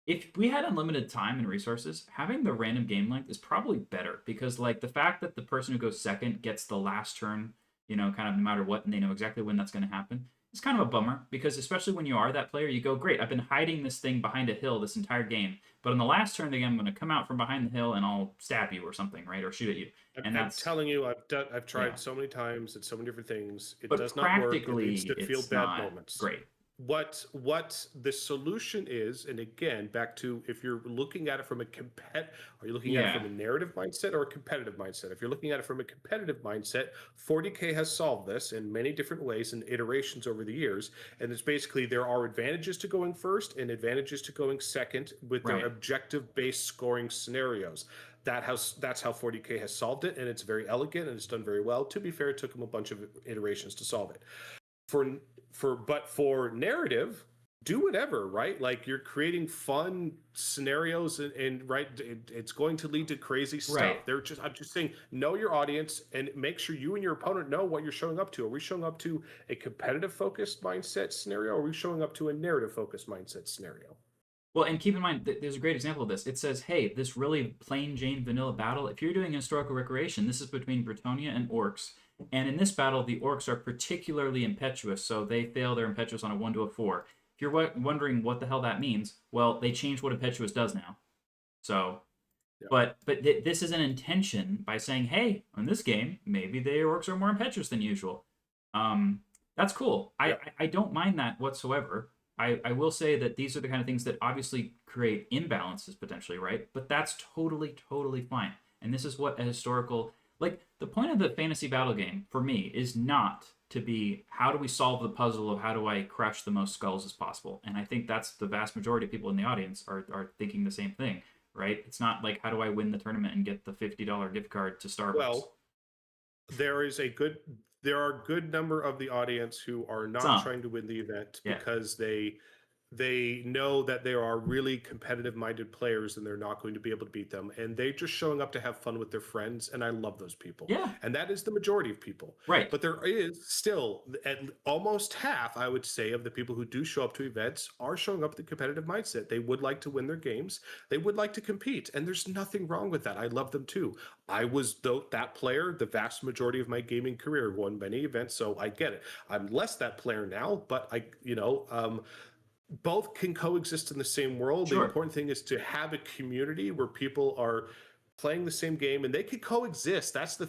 if we had unlimited time and resources, having the random game length is probably better, because like the fact that the person who goes second gets the last turn, kind of no matter what, and they know exactly when that's going to happen, it's kind of a bummer, because especially when you are that player, you go, great, I've been hiding this thing behind a hill this entire game, but on the last turn of the game, I'm going to come out from behind the hill and I'll stab you or something, right, or shoot at you, and I'm that's telling you, I've tried yeah. so many times at so many different things. It But does not work. It practically, leads to feel it's bad not moments. great. What the solution is, and again, back to, if you're looking at it from are you looking at it from a narrative mindset or a competitive mindset? If you're looking at it from a competitive mindset, 40K has solved this in many different ways and iterations over the years. And it's basically, there are advantages to going first and advantages to going second with their Right. objective-based scoring scenarios. That's how 40K has solved it, and it's very elegant and it's done very well. To be fair, it took them a bunch of iterations to solve it. For narrative, do whatever, right? Like, you're creating fun scenarios, and right, it's going to lead to crazy stuff. Right. I'm just saying, know your audience and make sure you and your opponent know what you're showing up to. Are we showing up to a competitive focused mindset scenario, or are we showing up to a narrative focused mindset scenario? Well, and keep in mind, there's a great example of this. It says, hey, this really plain Jane vanilla battle, if you're doing historical recreation, this is between Bretonnia and orcs. And in this battle, the orcs are particularly impetuous, so they fail their impetuous on a 1 to a 4. If you're wondering what the hell that means, well, they changed what impetuous does now. So, Yeah. but this is an intention by saying, hey, in this game, maybe the orcs are more impetuous than usual. That's cool. Yeah. I don't mind that whatsoever. I will say that these are the kind of things that obviously create imbalances potentially, right? But that's totally, totally fine. And this is what a historical, like, the point of the fantasy battle game for me is not to be, how do we solve the puzzle of how do I crush the most skulls as possible? And I think that's the vast majority of people in the audience are thinking the same thing, right? It's not like, how do I win the tournament and get the $50 gift card to Starbucks? Well, there are a good number of the audience who are not Some. trying to win the event Yeah. because they know that there are really competitive minded players and they're not going to be able to beat them, and they're just showing up to have fun with their friends, and I love those people. Yeah. And that is the majority of people. Right. But there is still almost half, I would say, of the people who do show up to events are showing up with a competitive mindset. They would like to win their games. They would like to compete, and there's nothing wrong with that. I love them too. I was that player the vast majority of my gaming career, won many events, so I get it. I'm less that player now, but both can coexist in the same world. Sure. The important thing is to have a community where people are playing the same game and they can coexist. That's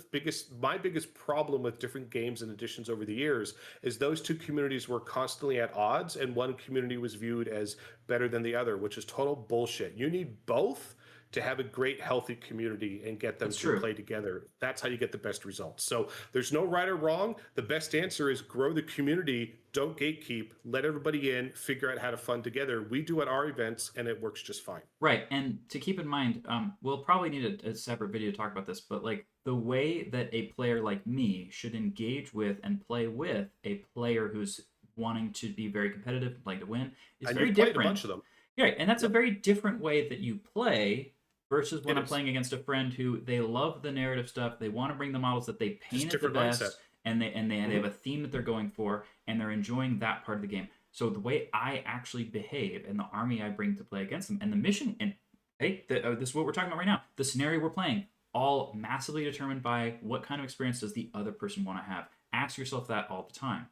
my biggest problem with different games and editions over the years, is those two communities were constantly at odds and one community was viewed as better than the other, which is total bullshit. You need both to have a great, healthy community and get them to play together. That's how you get the best results. So there's no right or wrong. The best answer is grow the community. Don't gatekeep. Let everybody in. Figure out how to fun together. We do at our events, and it works just fine. Right, and to keep in mind, we'll probably need a separate video to talk about this, but like the way that a player like me should engage with and play with a player who's wanting to be very competitive, like to win, is very different. A bunch of them. Yeah, and that's a very different way that you play versus when I'm playing against a friend who they love the narrative stuff, they want to bring the models that they paint at the best, mindset. and they have a theme that they're going for, and they're enjoying that part of the game. So the way I actually behave and the army I bring to play against them and the mission, and hey, this is what we're talking about right now, the scenario we're playing, all massively determined by what kind of experience does the other person want to have. Ask yourself that all the time.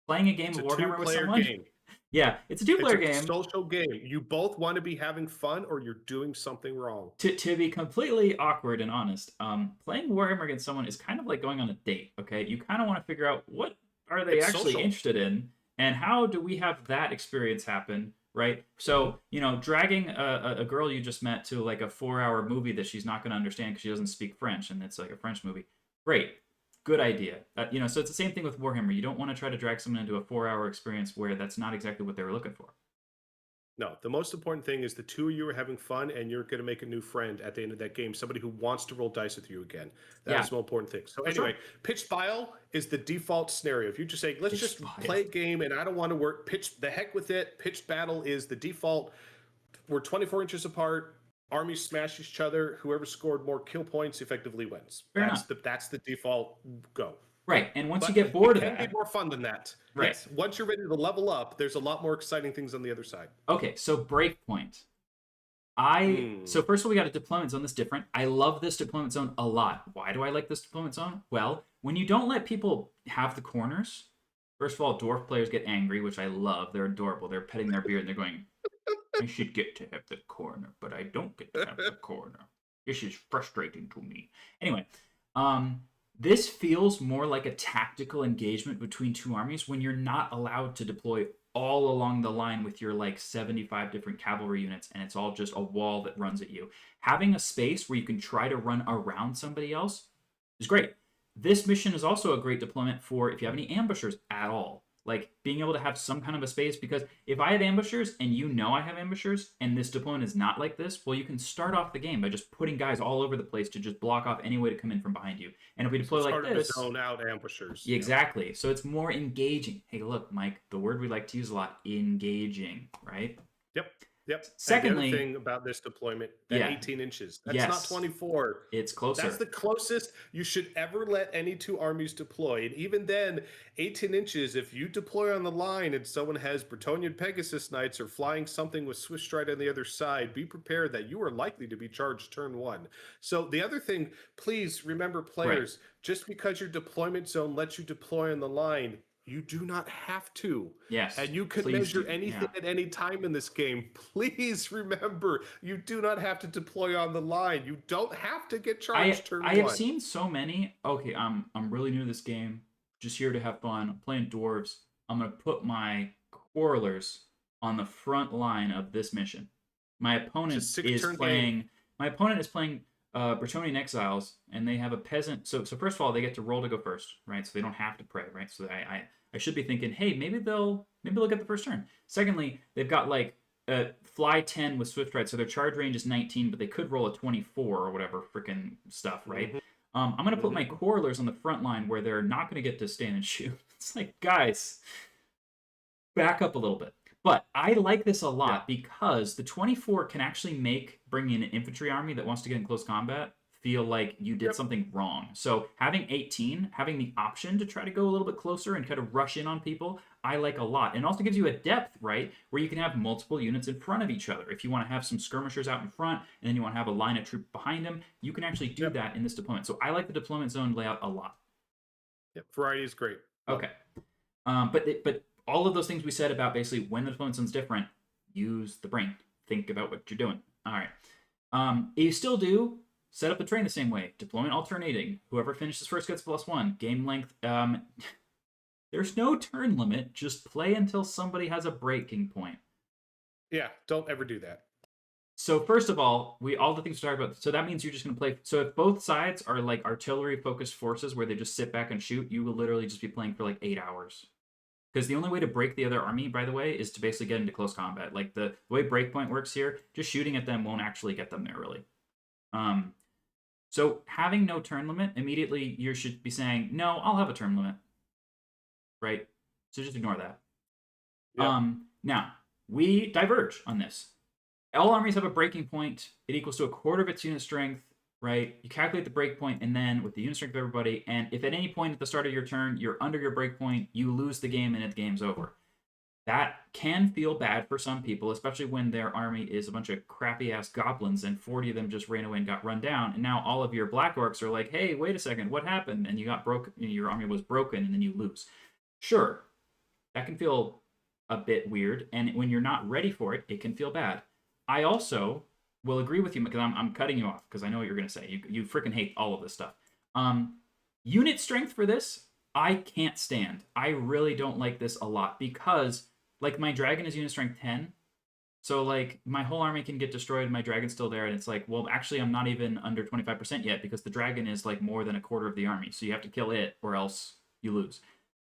Playing a game of Warhammer with someone. Game. Yeah, it's a two-player game. It's a social game. You both want to be having fun or you're doing something wrong. To be completely awkward and honest, playing Warhammer against someone is kind of like going on a date, okay? You kind of want to figure out what are they actually interested in and how do we have that experience happen, right? So, dragging a girl you just met to like a 4-hour movie that she's not going to understand because she doesn't speak French and it's like a French movie. Great. Good idea. So it's the same thing with Warhammer. You don't want to try to drag someone into a 4-hour experience where that's not exactly what they were looking for. No, the most important thing is the two of you are having fun and you're going to make a new friend at the end of that game, somebody who wants to roll dice with you again. That Yeah, is the most important thing. So for anyway, sure. pitch file is the default scenario. If you just say, let's Pitch just file. play a game and I don't want to work, pitch the heck with it. Pitched battle is the default. We're 24 inches apart. Armies smash each other. Whoever scored more kill points effectively wins. Fair enough. That's the default go. Right, and once you But get it bored of can be that, more fun than that. right. Yes. Once you're ready to level up, there's a lot more exciting things on the other side. Okay, so breakpoint. So Hmm. first of all, we got a deployment zone that's different. I love this deployment zone a lot. Why do I like this deployment zone? Well, when you don't let people have the corners, first of all, dwarf players get angry, which I love. They're adorable. They're petting their beard and they're going, I should get to have the corner, but I don't get to have the corner. This is frustrating to me. Anyway, this feels more like a tactical engagement between two armies when you're not allowed to deploy all along the line with your like 75 different cavalry units and it's all just a wall that runs at you. Having a space where you can try to run around somebody else is great. This mission is also a great deployment for if you have any ambushers at all. Like being able to have some kind of a space, because if I have ambushers and you know I have ambushers and this deployment is not like this, well, you can start off the game by just putting guys all over the place to just block off any way to come in from behind you. And if we deploy It's like harder this, to zone out ambushers. yeah, exactly. So it's more engaging. Hey, look, Mike, the word we like to use a lot, engaging, right? Yep. Yep. And the other Secondly, thing about this deployment, that yeah, 18 inches, that's not yes, 24. it's That's closer. the closest you should ever let any two armies deploy. And even then, 18 inches, if you deploy on the line and someone has Bretonian Pegasus Knights or flying something with Swiss Stride on the other side, be prepared that you are likely to be charged turn one. So the other thing, please remember, Right. players, just because your deployment zone lets you deploy on the line, you do not have to. Yes. And you can Please measure do. anything Yeah. at any time in this game. Please remember, you do not have to deploy on the line. You don't have to get charged turn I have one. seen so many. Okay, I'm really new to this game. Just here to have fun. I'm playing dwarves. I'm gonna put my quarrelers on the front line of this mission. My opponent Just six is turn game. playing. My opponent is playing Bretonian Exiles, and they have a peasant. So first of all, they get to roll to go first, right? So they don't have to pray, right? So I should be thinking, hey, maybe they'll get the first turn. Secondly, they've got like fly 10 with swift ride, so their charge range is 19, but they could roll a 24 or whatever freaking stuff, right? Hmm. I'm gonna put Hmm. my quarrelers on the front line where they're not gonna get to stand and shoot. It's like, guys, back up a little bit. But I like this a Yeah. lot because the 24 can actually make bringing in an infantry army that wants to get in close combat feel like you did Yep. something wrong. So having 18, having the option to try to go a little bit closer and kind of rush in on people, I like a lot. And also gives you a depth, right, where you can have multiple units in front of each other. If you want to have some skirmishers out in front and then you want to have a line of troops behind them, you can actually do Yep. that in this deployment. So I like the deployment zone layout a lot. Yep. Variety is great. Love Okay. it. But all of those things we said about basically when the deployment zone's different, use the brain. Think about what you're doing. All right. You still do set up the train the same way. Deployment alternating. Whoever finishes first gets +1. Game length. There's no turn limit. Just play until somebody has a breaking point. Yeah. Don't ever do that. So first of all, all the things we talked about. So that means you're just going to play. So if both sides are like artillery focused forces where they just sit back and shoot, you will literally just be playing for like 8 hours. Because the only way to break the other army, by the way, is to basically get into close combat. Like the way breakpoint works here, just shooting at them won't actually get them there, really. So having no turn limit, immediately you should be saying, no, I'll have a turn limit. Right? So just ignore that. Yep. Now, we diverge on this. All armies have a breaking point. It equals to a quarter of its unit strength, right? You calculate the break point, and then with the unit strength of everybody, and if at any point at the start of your turn you're under your break point, you lose the game and the game's over. That can feel bad for some people, especially when their army is a bunch of crappy ass goblins and 40 of them just ran away and got run down. And now all of your black orcs are like, hey, wait a second, what happened? And you got broken, your army was broken, and then you lose. Sure, that can feel a bit weird, and when you're not ready for it, it can feel bad. I also will agree with you because I'm cutting you off because I know what you're going to say. You freaking hate all of this stuff. Unit strength for this, I can't stand. I really don't like this a lot because, like, my dragon is unit strength 10. So, like, my whole army can get destroyed and my dragon's still there. And it's like, well, actually, I'm not even under 25% yet because the dragon is, like, more than a quarter of the army. So you have to kill it or else you lose.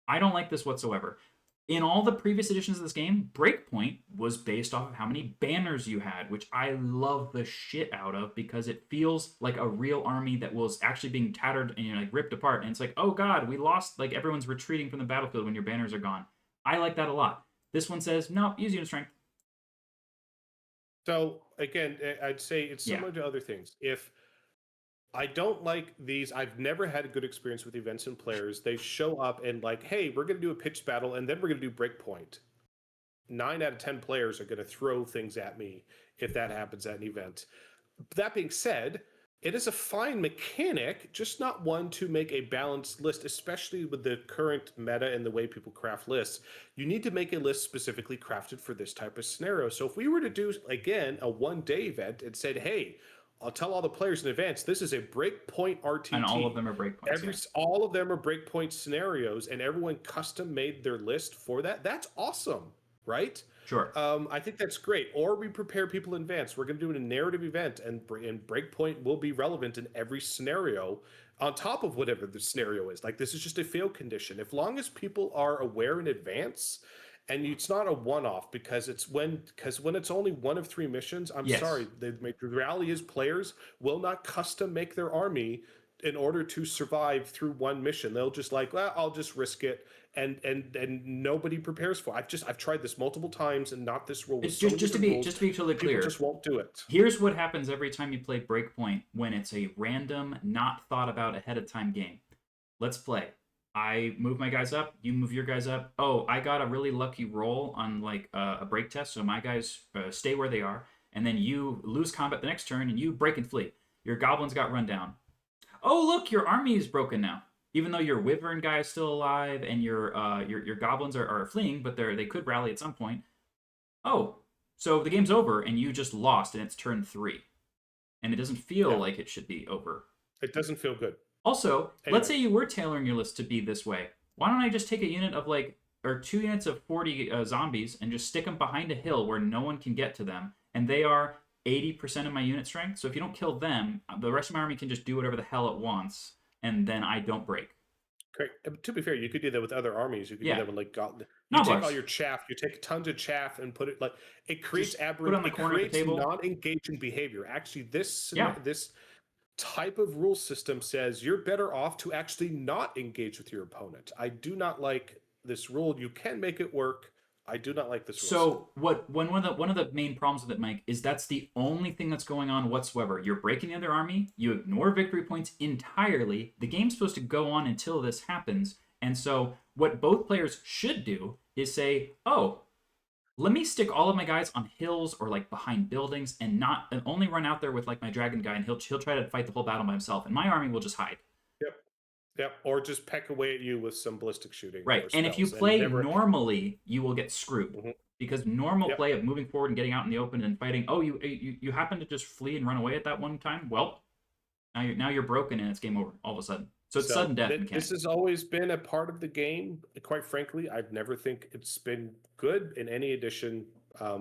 I don't like this whatsoever. In all the previous editions of this game, Breakpoint was based off of how many banners you had, which I love the shit out of because it feels like a real army that was actually being tattered and like ripped apart. And it's like, oh god, we lost. Like everyone's retreating from the battlefield when your banners are gone. I like that a lot. This one says no, use unit strength. So again, I'd say it's Yeah. similar to other things. If I don't like these. I've never had a good experience with events and players. They show up and like, hey, we're going to do a pitched battle, and then we're going to do breakpoint. 9 out of 10 players are going to throw things at me if that happens at an event. That being said, it is a fine mechanic, just not one to make a balanced list, especially with the current meta and the way people craft lists. You need to make a list specifically crafted for this type of scenario. So if we were to do, again, a one-day event and said, hey, I'll tell all the players in advance, this is a breakpoint RTT. And all of them are breakpoints. All of them are breakpoint scenarios, and everyone custom made their list for that. That's awesome, right? Sure. I think that's great. Or we prepare people in advance. We're going to do a narrative event, and breakpoint will be relevant in every scenario on top of whatever the scenario is. Like, this is just a fail condition. As long as people are aware in advance, and it's not a one-off because when it's only one of 3 missions. I'm Yes. sorry. The reality is players will not custom make their army in order to survive through one mission. They'll just like, well, I'll just risk it, and nobody prepares for it. I've tried this multiple times, and not this rule. It's just to be totally clear. People just won't do it. Here's what happens every time you play Breakpoint when it's a random, not thought about ahead of time game. Let's play. I move my guys up, you move your guys up. Oh, I got a really lucky roll on like a break test, so my guys stay where they are, and then you lose combat the next turn, and you break and flee. Your goblins got run down. Oh, look, your army is broken now. Even though your wyvern guy is still alive and your goblins are fleeing, but they could rally at some point. Oh, so the game's over and you just lost, and it's turn 3, and it doesn't feel like it should be over. It doesn't feel good. Also, let's say you were tailoring your list to be this way. Why don't I just take a unit of or 2 units of 40 zombies and just stick them behind a hill where no one can get to them, and they are 80% of my unit strength. So if you don't kill them, the rest of my army can just do whatever the hell it wants, and then I don't break. Great. To be fair, you could do that with other armies. You could do that with like You take all your chaff, you take tons of chaff and put it like it creates aberrant. It creates non-engaging behavior. Actually, this type of rule system says you're better off to actually not engage with your opponent. I do not like this rule. You can make it work. I do not like this rule. So one of the main problems with it, Mike, is that's the only thing that's going on whatsoever. You're breaking the other army. You ignore victory points entirely. The game's supposed to go on until this happens. And so what both players should do is say, oh, let me stick all of my guys on hills or like behind buildings and only run out there with like my dragon guy, and he'll try to fight the whole battle by himself, and my army will just hide. Yep. Or just peck away at you with some ballistic shooting. Right. And if you play normally, you will get screwed. Because normal play of moving forward and getting out in the open and fighting, oh, you happen to just flee and run away at that one time? Well, now you're broken and it's game over all of a sudden. So it's sudden death mechanic. This has always been a part of the game. Quite frankly, I've never think it's been good in any edition.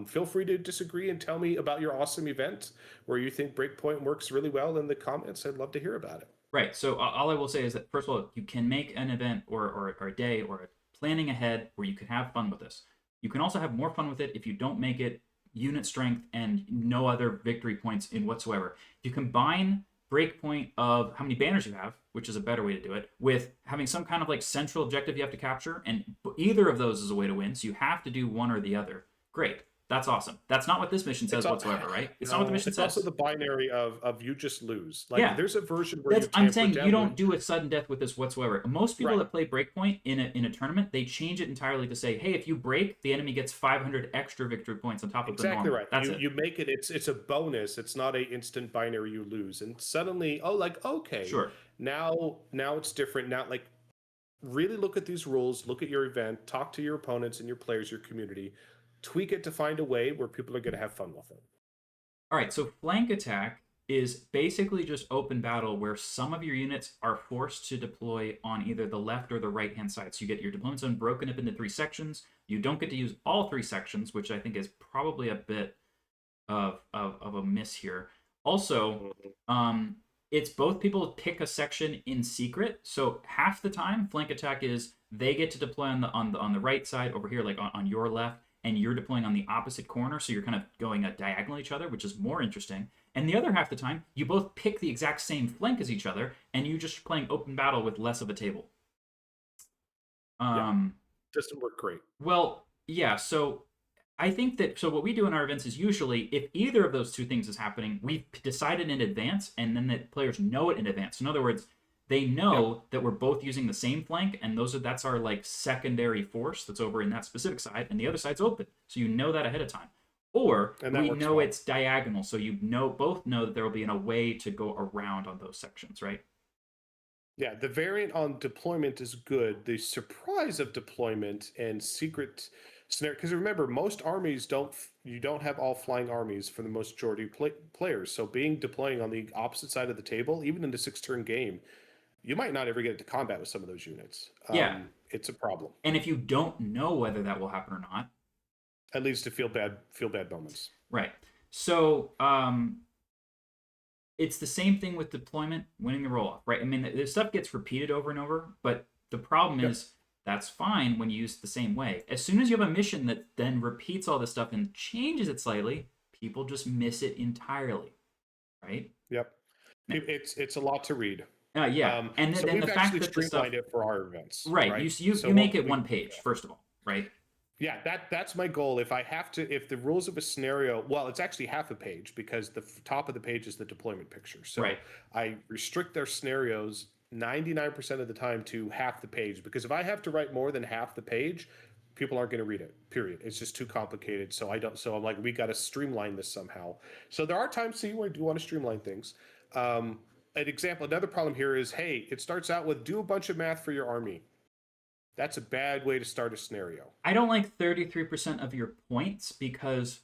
Feel free to disagree and tell me about your awesome event where you think Breakpoint works really well in the comments. I'd love to hear about it. Right. So all I will say is that, first of all, you can make an event or a day or a planning ahead where you can have fun with this. You can also have more fun with it if you don't make it unit strength and no other victory points in whatsoever. If you combine breakpoint of how many banners you have, which is a better way to do it, with having some kind of like central objective you have to capture, and either of those is a way to win, so you have to do one or the other. Great. That's awesome. That's not what this mission says whatsoever, right? It's not what the mission says. It's also the binary of you just lose. Like there's a version where I'm saying you don't do a sudden death with this whatsoever. Most people that play Breakpoint in a tournament, they change it entirely to say, hey, if you break, the enemy gets 500 extra victory points on top of the normal. Exactly right. That's you make it. It's a bonus. It's not a instant binary you lose. And suddenly, okay, sure. Now it's different. Now, like, really look at these rules. Look at your event. Talk to your opponents and your players, your community. Tweak it to find a way where people are going to have fun with it. All right, so flank attack is basically just open battle where some of your units are forced to deploy on either the left or the right-hand side. So you get your deployment zone broken up into 3 sections. You don't get to use all 3 sections, which I think is probably a bit of a miss here. Also, it's both people pick a section in secret. So half the time, flank attack is they get to deploy on the right side over here, like on your left, and you're deploying on the opposite corner. So you're kind of going diagonal each other, which is more interesting. And the other half the time, you both pick the exact same flank as each other, and you just playing open battle with less of a table. Yeah, doesn't work great. Well, yeah. So I think that what we do in our events is usually if either of those two things is happening, we've decided in advance, and then the players know it in advance. So in other words, they know that we're both using the same flank, and that's our like secondary force that's over in that specific side, and the other side's open. So you know that ahead of time. Or we know it's diagonal, so you both know that there will be a way to go around on those sections, right? Yeah, the variant on deployment is good. The surprise of deployment and secret scenario, because remember, most armies you don't have all flying armies for the most majority players. So deploying on the opposite side of the table, even in the 6-turn game, you might not ever get into combat with some of those units. Yeah. It's a problem. And if you don't know whether that will happen or not, that leads to feel bad moments. Right. So it's the same thing with deployment, winning the roll off, right? I mean, this stuff gets repeated over and over, but the problem is that's fine when you use it the same way. As soon as you have a mission that then repeats all this stuff and changes it slightly, people just miss it entirely, right? Yep. Now, it's a lot to read. Yeah, and then, so the fact that the stuff, it for our events, right? You make it one page first of all, right? Yeah, that's my goal. If the rules of a scenario, well, it's actually half a page because the top of the page is the deployment picture. So I restrict their scenarios 99% of the time to half the page, because if I have to write more than half the page, people aren't going to read it, period. It's just too complicated. So I'm like, we got to streamline this somehow. So there are times where I do want to streamline things. Another problem here is, hey, it starts out with do a bunch of math for your army. That's a bad way to start a scenario. I don't like 33% of your points because,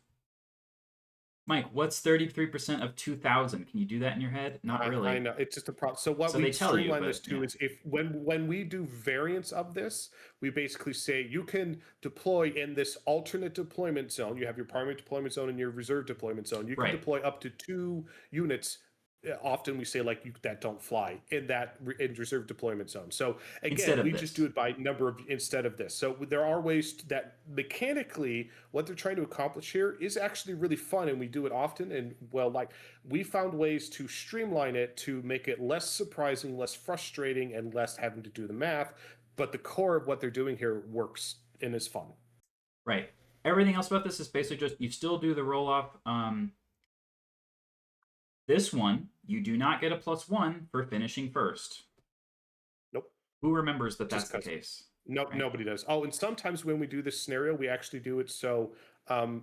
Mike, what's 33% of 2,000? Can you do that in your head? Not really. I know. It's just a problem. So what we streamline this to is when we do variants of this, we basically say you can deploy in this alternate deployment zone. You have your primary deployment zone and your reserve deployment zone. You can deploy up to 2 units. Often we say that don't fly in reserve deployment zone. So again, we just do it by number of instead of this. So there are ways that mechanically what they're trying to accomplish here is actually really fun, and we do it often. And we found ways to streamline it to make it less surprising, less frustrating, and less having to do the math. But the core of what they're doing here works and is fun. Right. Everything else about this is basically just you still do the roll off. This one, you do not get a +1 for finishing first. Nope. Who remembers that that's the case? Nope, right? Nobody does. Oh, and sometimes when we do this scenario, we actually do it so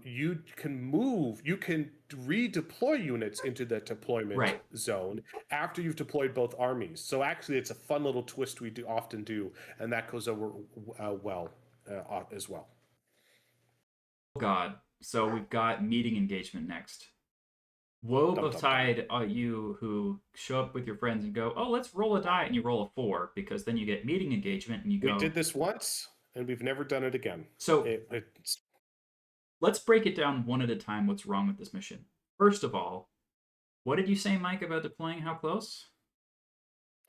you can redeploy units into the deployment zone after you've deployed both armies. So actually, it's a fun little twist we often do, and that goes over well as well. Oh God. So we've got meeting engagement next. Woe betide you who show up with your friends and go, oh, let's roll a die, and you roll a 4, because then you get meeting engagement and you go. We did this once, and we've never done it again. So let's break it down one at a time. What's wrong with this mission? First of all, what did you say, Mike, about deploying how close?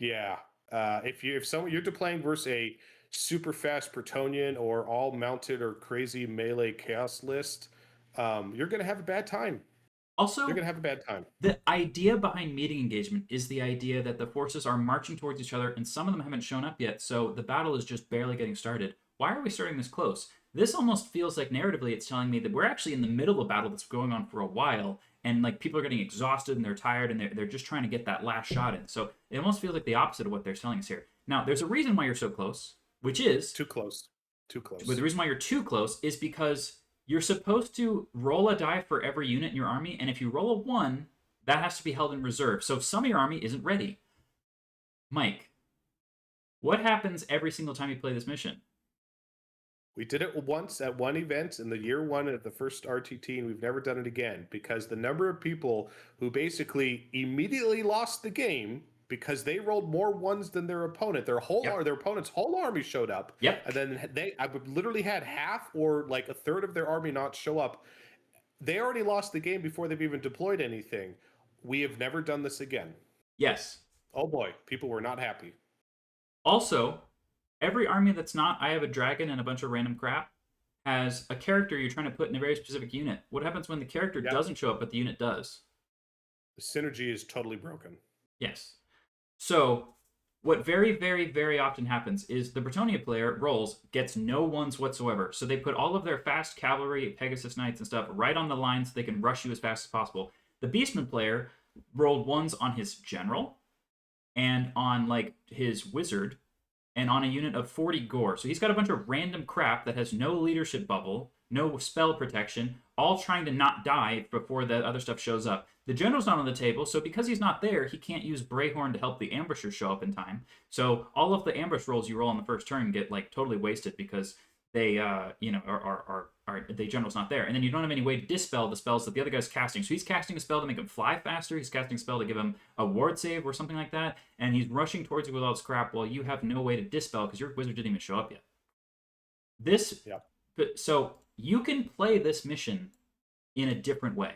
Yeah, if you're deploying versus a super fast Bretonnian or all mounted or crazy melee chaos list, you're going to have a bad time. Also, you're going to have a bad time. The idea behind meeting engagement is the idea that the forces are marching towards each other, and some of them haven't shown up yet, so the battle is just barely getting started. Why are we starting this close? This almost feels like narratively it's telling me that we're actually in the middle of a battle that's going on for a while, and people are getting exhausted and they're tired and they're just trying to get that last shot in. So it almost feels like the opposite of what they're telling us here. Now, there's a reason why you're so close, which is... Too close. But the reason why you're too close is because you're supposed to roll a die for every unit in your army, and if you roll a 1, that has to be held in reserve. So if some of your army isn't ready, Mike, what happens every single time you play this mission? We did it once at one event in the year 1 of the first RTT, and we've never done it again because the number of people who basically immediately lost the game because they rolled more 1s than their opponent. Their opponent's whole army showed up. Yep. And then I literally had half or like a third of their army not show up. They already lost the game before they've even deployed anything. We have never done this again. Yes. Oh boy, people were not happy. Also, every army that's not I have a dragon and a bunch of random crap has a character you're trying to put in a very specific unit. What happens when the character Yep. doesn't show up but the unit does? The synergy is totally broken. Yes. So, what very, very, very often happens is the Bretonia player rolls gets no ones whatsoever. So they put all of their fast cavalry, Pegasus Knights, and stuff right on the line so they can rush you as fast as possible. The Beastman player rolled ones on his general and on like his wizard and on a unit of 40 gore. So he's got a bunch of random crap that has no leadership bubble, no spell protection, all trying to not die before the other stuff shows up. The general's not on the table, so because he's not there, he can't use Brayhorn to help the ambusher show up in time. So all of the ambush rolls you roll on the first turn get like totally wasted because they the general's not there, and then you don't have any way to dispel the spells that the other guy's casting. So he's casting a spell to make him fly faster. He's casting a spell to give him a ward save or something like that, and he's rushing towards you with all this crap while you have no way to dispel because your wizard didn't even show up yet. This, Yep. So you can play this mission in a different way.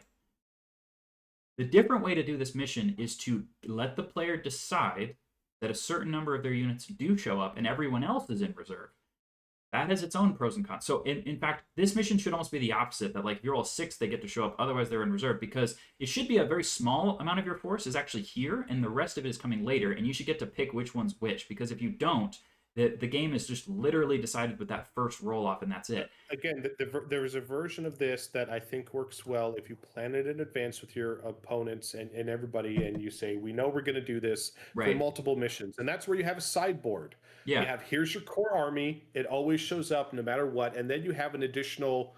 The different way to do this mission is to let the player decide that a certain number of their units do show up and everyone else is in reserve. That has its own pros and cons. So, in fact, this mission should almost be the opposite. That, like, if you're all 6, they get to show up. Otherwise, they're in reserve. Because it should be a very small amount of your force is actually here, and the rest of it is coming later. And you should get to pick which one's which. Because if you don't, the game is just literally decided with that first roll-off, and that's it. Again, there is a version of this that I think works well if you plan it in advance with your opponents and everybody, and you say, we know we're going to do this for Right. multiple missions. And that's where you have a sideboard. Yeah. You have, here's your core army. It always shows up no matter what. And then you have an additional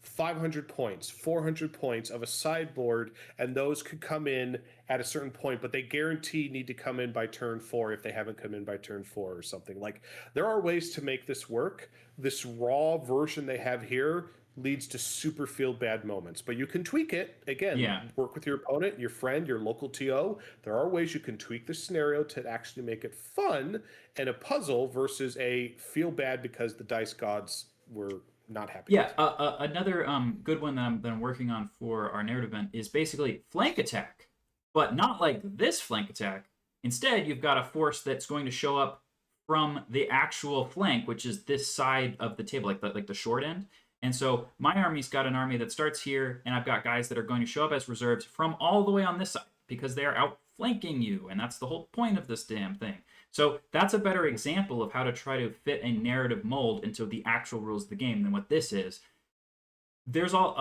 500 points, 400 points of a sideboard, and those could come in at a certain point, but they guarantee need to come in by turn 4 if they haven't come in by turn 4 or something. Like, there are ways to make this work. This raw version they have here leads to super feel bad moments, but you can tweak it. Again, Yeah. work with your opponent, your friend, your local TO. There are ways you can tweak the scenario to actually make it fun and a puzzle versus a feel bad because the dice gods were not happy. Yeah, another good one that I'm working on for our narrative event is basically flank attack, but not like this flank attack. Instead, you've got a force that's going to show up from the actual flank, which is this side of the table, like the short end. And so my army's got an army that starts here, and I've got guys that are going to show up as reserves from all the way on this side because they are outflanking you, and that's the whole point of this damn thing. So that's a better example of how to try to fit a narrative mold into the actual rules of the game than what this is. There's all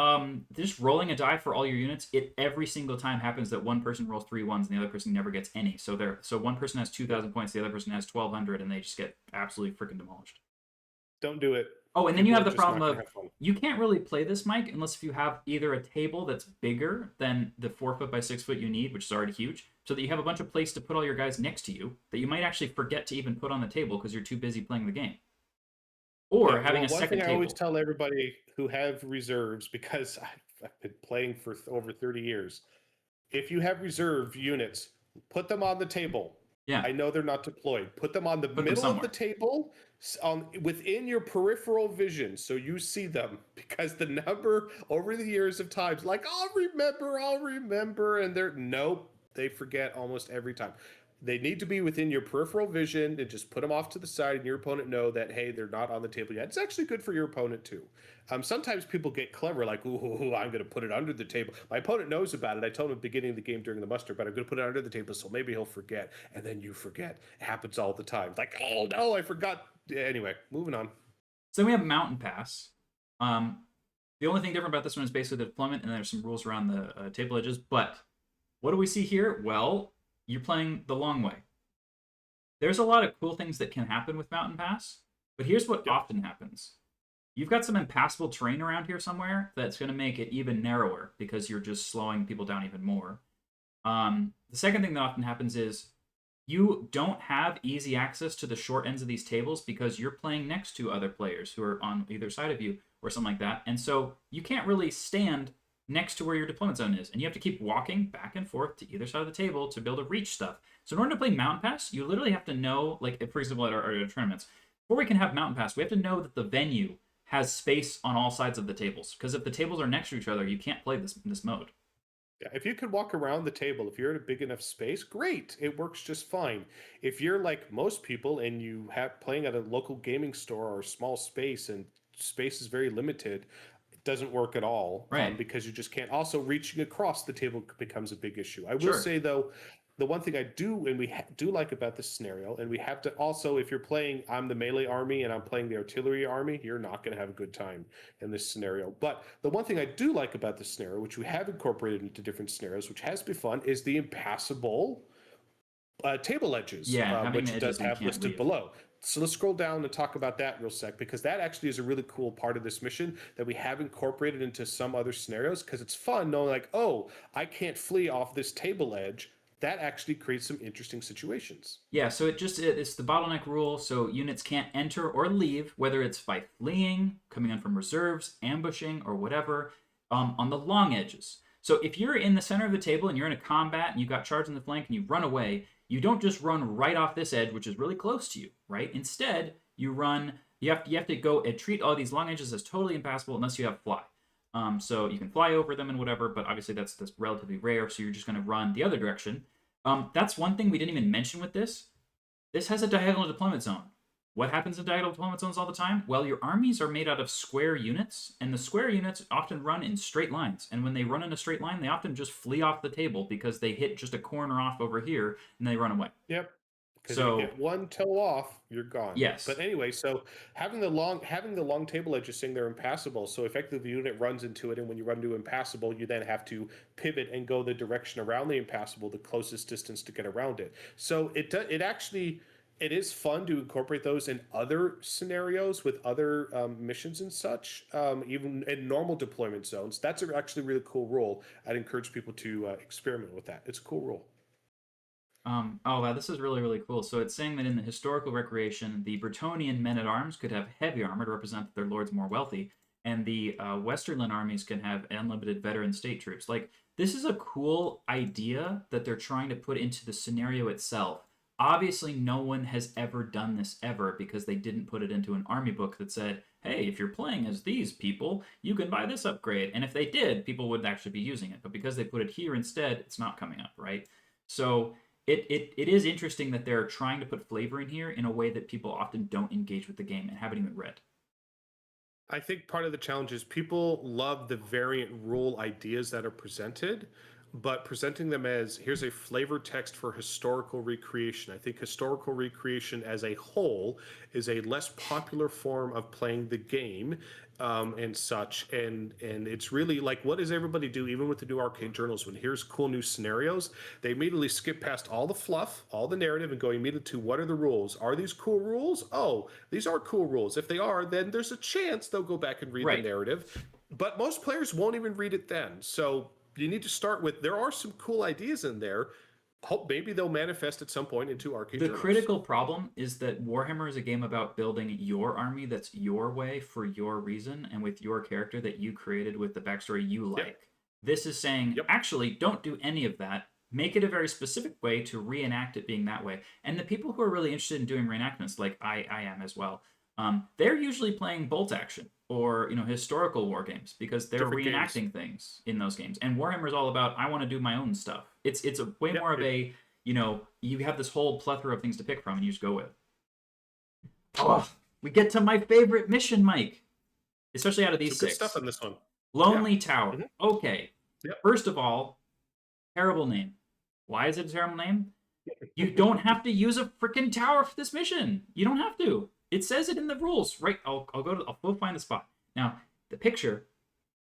just rolling a die for all your units. It every single time happens that one person rolls 3 ones and the other person never gets any. So one person has 2,000 points, the other person has 1,200, and they just get absolutely freaking demolished. Don't do it. Oh, and then you have the People are just problem not of gonna have fun. you can't really play this, Mike, unless if you have either a table that's bigger than the 4 foot by 6 foot you need, which is already huge, so that you have a bunch of place to put all your guys next to you that you might actually forget to even put on the table because you're too busy playing the game. Or Yeah, having well, a one second thing I table. always tell everybody who have reserves, because I've been playing for over 30 years, if you have reserve units, put them on the table. Yeah. I know they're not deployed. Put them on the them middle of somewhere. the table, within your peripheral vision, so you see them. Because the number over the years of times, like, I'll remember, and nope, they forget almost every time. They need to be within your peripheral vision, and just put them off to the side, and your opponent know that, hey, they're not on the table yet. It's actually good for your opponent too. Sometimes people get clever, like, ooh, I'm going to put it under the table. My opponent knows about it. I told him at the beginning of the game during the muster, but I'm going to put it under the table, so maybe he'll forget. And then you forget. It happens all the time. Like, oh no, I forgot. Anyway, moving on. So then we have Mountain Pass. The only thing different about this one is basically the deployment, and there's some rules around the table edges. But what do we see here? Well, you're playing the long way. There's a lot of cool things that can happen with Mountain Pass, but here's what often happens. You've got some impassable terrain around here somewhere that's going to make it even narrower because you're just slowing people down even more. The second thing that often happens is you don't have easy access to the short ends of these tables because you're playing next to other players who are on either side of you or something like that. And so you can't really stand next to where your deployment zone is. And you have to keep walking back and forth to either side of the table to be able to reach stuff. So in order to play Mountain Pass, you literally have to know, like, for example, at our tournaments, before we can have Mountain Pass, we have to know that the venue has space on all sides of the tables. Because if the tables are next to each other, you can't play this mode. Yeah, if you could walk around the table, if you're in a big enough space, great. It works just fine. If you're like most people and you have playing at a local gaming store or a small space and space is very limited, it doesn't work at all Right. because you just can't. Also, reaching across the table becomes a big issue. I will Sure. say though, the one thing I do and do like about this scenario, and we have to also, if you're playing, I'm the melee army and I'm playing the artillery army, you're not going to have a good time in this scenario. But the one thing I do like about this scenario, which we have incorporated into different scenarios, which has been fun, is the impassable table edges, Yeah, having the which it edges does that you have can't listed leave. below. So let's scroll down and talk about that real sec, because that actually is a really cool part of this mission that we have incorporated into some other scenarios, because it's fun knowing like, oh, I can't flee off this table edge. That actually creates some interesting situations. Yeah, so it's the bottleneck rule. So units can't enter or leave, whether it's by fleeing, coming in from reserves, ambushing, or whatever, on the long edges. So if you're in the center of the table and you're in a combat and you've got charge in the flank and you run away, you don't just run right off this edge, which is really close to you, right? Instead, you run. You have to go and treat all these long edges as totally impassable unless you have fly. So you can fly over them and whatever, but obviously that's relatively rare. So you're just going to run the other direction. That's one thing we didn't even mention with this. This has a diagonal deployment zone. What happens in diagonal deployment zones all the time? Well, your armies are made out of square units, and the square units often run in straight lines. And when they run in a straight line, they often just flee off the table because they hit just a corner off over here and they run away. Yep. Because if you So, get one toe off, you're gone. yes. But anyway, so having the long table edges saying they're impassable, so effectively the unit runs into it, and when you run to impassable, you then have to pivot and go the direction around the impassable, the closest distance to get around it. So it actually it is fun to incorporate those in other scenarios with other missions and such, even in normal deployment zones. That's actually a really cool rule. I'd encourage people to experiment with that. It's a cool rule. Oh wow, this is really, really cool. So it's saying that in the historical recreation, the Bretonnian men-at-arms could have heavy armor to represent that their lord's more wealthy, and the Westerland armies can have unlimited veteran state troops. Like, this is a cool idea that they're trying to put into the scenario itself. Obviously, no one has ever done this ever because they didn't put it into an army book that said, hey, if you're playing as these people, you can buy this upgrade. And if they did, people would actually be using it. But because they put it here instead, it's not coming up, right? So it is interesting that they're trying to put flavor in here in a way that people often don't engage with the game and haven't even read. I think part of the challenge is people love the variant rule ideas that are presented, but presenting them as here's a flavor text for historical recreation. I think historical recreation as a whole is a less popular form of playing the game and such. And it's really like, what does everybody do? Even with the new arcade journals, when here's cool new scenarios, they immediately skip past all the fluff, all the narrative, and go immediately to what are the rules? Are these cool rules? Oh, these are cool rules. If they are, then there's a chance they'll go back and read the Right. narrative. But most players won't even read it then. So you need to start with there are some cool ideas in there. Hope maybe they'll manifest at some point into arcade The journals. critical problem is that Warhammer is a game about building your army that's your way for your reason and with your character that you created with the backstory you Yep. like. This is saying, Yep. actually, don't do any of that. Make it a very specific way to reenact it being that way. And the people who are really interested in doing reenactments, like I am as well, they're usually playing bolt action or historical war games because they're Different games. reenacting things in those games. And Warhammer is all about I want to do my own stuff. It's a way Yep. more of a you have this whole plethora of things to pick from and you just go with. Oh, we get to my favorite mission, Mike. Especially out of these Some good six. stuff on this one. Yeah. Lonely Tower. Mhm. Okay. Yep. First of all, terrible name. Why is it a terrible name? You don't have to use a freaking tower for this mission. You don't have to. It says it in the rules, right? I'll go find the spot. Now, the picture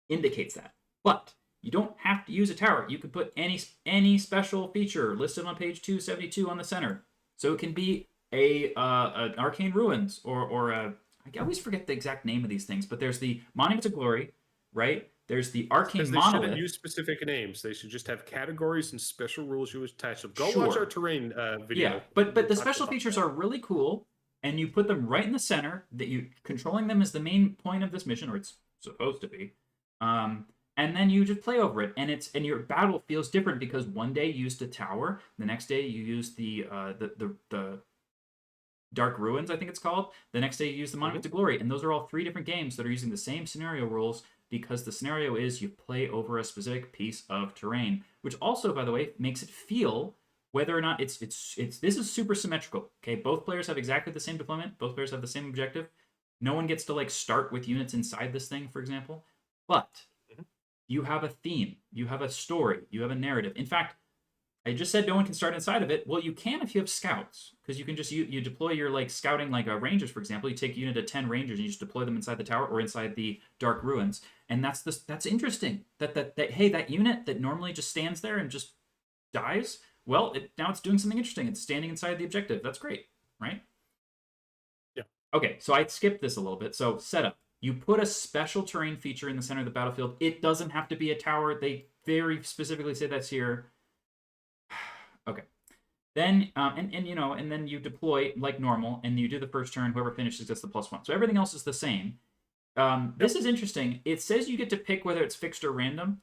indicates that. But you don't have to use a tower. You can put any special feature listed on page 272 on the center. So it can be an arcane ruins or I always forget the exact name of these things, but there's the Monument to Glory, right? There's the arcane Because they shouldn't monolith. use specific names. They should just have categories and special rules you attach. So go watch Sure. our terrain video. Yeah, but We the talked special about features that. are really cool, and you put them right in the center. That you controlling them is the main point of this mission, or it's supposed to be. And then you just play over it, and your battle feels different because one day you used a tower, the next day you use the Dark Ruins, I think it's called. The next day you use the Monument to Glory, and those are all three different games that are using the same scenario rules because the scenario is you play over a specific piece of terrain, which also, by the way, makes it feel whether or not it's this is super symmetrical. Okay, both players have exactly the same deployment. Both players have the same objective. No one gets to like start with units inside this thing, for example. But you have a theme, you have a story, you have a narrative. In fact, I just said no one can start inside of it. Well, you can if you have scouts, because you can just you deploy your like scouting like rangers, for example. You take a unit of 10 rangers and you just deploy them inside the tower or inside the dark ruins, and that's interesting. That hey, that unit that normally just stands there and just dies, well, now it's doing something interesting. It's standing inside the objective. That's great, right? Yeah. Okay, so I skipped this a little bit. So setup. You put a special terrain feature in the center of the battlefield. It doesn't have to be a tower. They very specifically say that's here. Okay. Then and then you deploy like normal, and you do the first turn. Whoever finishes gets the +1. So everything else is the same. This is interesting. It says you get to pick whether it's fixed or random.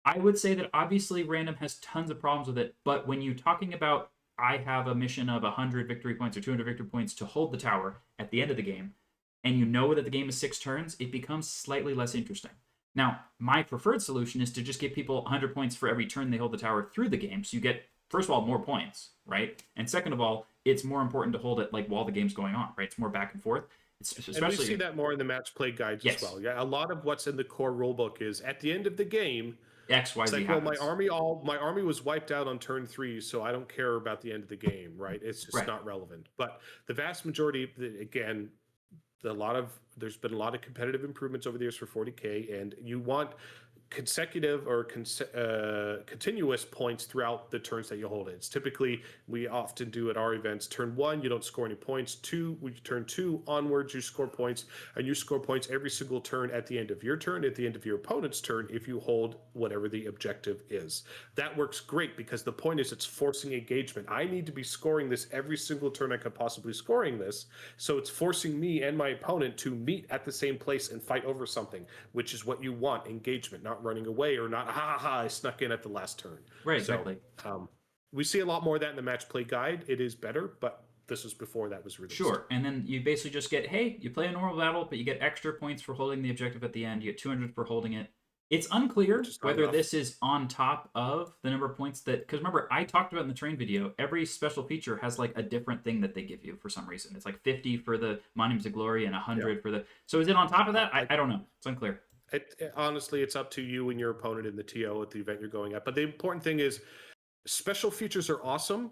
I would say that obviously random has tons of problems with it, but when you're talking about I have a mission of 100 victory points or 200 victory points to hold the tower at the end of the game, and you know that the game is 6 turns, it becomes slightly less interesting. Now, my preferred solution is to just give people 100 points for every turn they hold the tower through the game, so you get, first of all, more points, right? And second of all, it's more important to hold it like while the game's going on, right? It's more back and forth. Especially, and we see that more in the match play guides as well. Yeah, a lot of what's in the core rulebook is at the end of the game, X, Y, Z like, happens. well, my army was wiped out on turn 3, so I don't care about the end of the game, right? It's just not relevant. But the vast majority, again, there's been a lot of competitive improvements over the years for 40K, and you want consecutive or continuous points throughout the turns that you hold it. It's typically, we often do at our events, turn 1 you don't score any points, turn 2 onwards you score points, and you score points every single turn at the end of your turn, at the end of your opponent's turn, if you hold whatever the objective is. That works great because the point is it's forcing engagement. I need to be scoring this every single turn I could possibly scoring this, so it's forcing me and my opponent to meet at the same place and fight over something, which is what you want, engagement, not running away or not, I snuck in at the last turn. Right, exactly. We see a lot more of that in the match play guide. It is better, but this was before that was released. Sure, and then you basically just get, hey, you play a normal battle, but you get extra points for holding the objective at the end. You get 200 for holding it. It's unclear whether this is on top of the number of points that, because remember, I talked about in the terrain video, every special feature has like a different thing that they give you for some reason. It's like 50 for the Monuments of Glory and 100 for the, so is it on top of that? I don't know. It's unclear. Honestly, it's up to you and your opponent in the TO at the event you're going at. But the important thing is special features are awesome.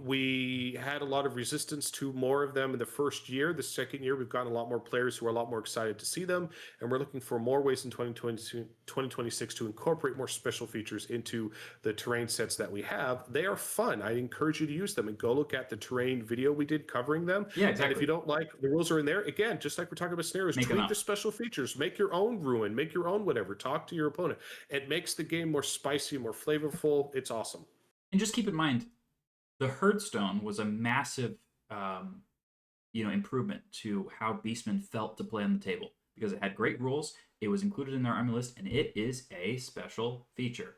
We had a lot of resistance to more of them in the first year. The second year, we've gotten a lot more players who are a lot more excited to see them. And we're looking for more ways in 2026 to incorporate more special features into the terrain sets that we have. They are fun. I encourage you to use them and go look at the terrain video we did covering them. Yeah, exactly. And if you don't like, the rules are in there. Again, just like we're talking about scenarios, tweak the special features, make your own ruin, make your own whatever, talk to your opponent. It makes the game more spicy, more flavorful. It's awesome. And just keep in mind, the Herdstone was a massive, improvement to how Beastmen felt to play on the table because it had great rules. It was included in their army list, and it is a special feature.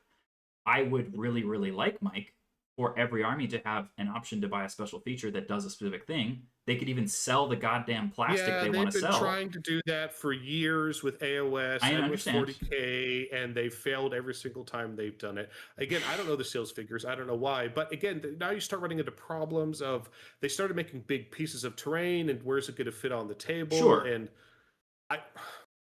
I would really, really like, Mike, for every army to have an option to buy a special feature that does a specific thing. They could even sell the goddamn plastic they want to sell. They've been trying to do that for years with AOS and with 40K, and they've failed every single time they've done it. Again, I don't know the sales figures. I don't know why. But again, now you start running into problems of they started making big pieces of terrain, and where's it going to fit on the table? Sure. And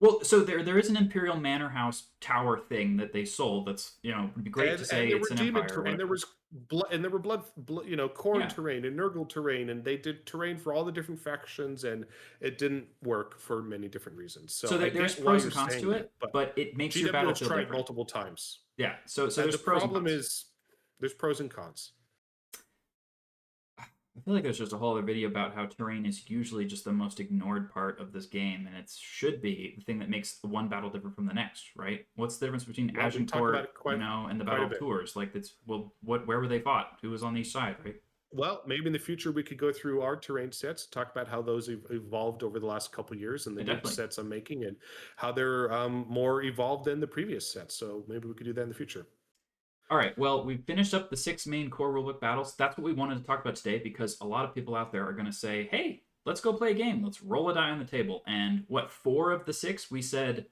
well, so there is an Imperial Manor House tower thing that they sold. That's would be great to say it's an empire. Right? And there was Khorne terrain and Nurgle terrain, and they did terrain for all the different factions, and it didn't work for many different reasons. So there's pros and cons to it, but it makes your battlefield tried different multiple times. Yeah. So there's the pros problem and cons. is there's pros and cons. I feel like there's just a whole other video about how terrain is usually just the most ignored part of this game, and it should be the thing that makes one battle different from the next, right? What's the difference between Agincourt, and the Battle of Tours? Like, where were they fought? Who was on each side, right? Well, maybe in the future we could go through our terrain sets, talk about how those evolved over the last couple of years, and the new sets I'm making, and how they're more evolved than the previous sets. So maybe we could do that in the future. All right, well, we've finished up the 6 main core rulebook battles. That's what we wanted to talk about today because a lot of people out there are going to say, hey, let's go play a game. Let's roll a die on the table. And 4 of the 6, we said,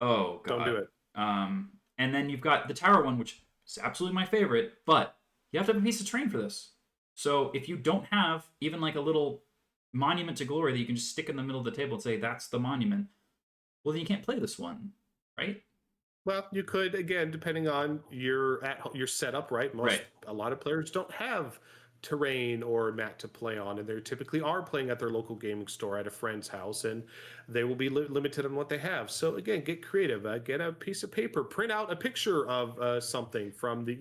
Oh Don't do God. it. And then you've got the tower one, which is absolutely my favorite, but you have to have a piece of terrain for this. So if you don't have even like a little monument to glory that you can just stick in the middle of the table and say that's the monument, well then you can't play this one, right? Well, you could, again, depending on your setup, right? Right. A lot of players don't have terrain or mat to play on, and they typically are playing at their local gaming store at a friend's house, and they will be limited on what they have. So again, get creative. Get a piece of paper, print out a picture of something from the,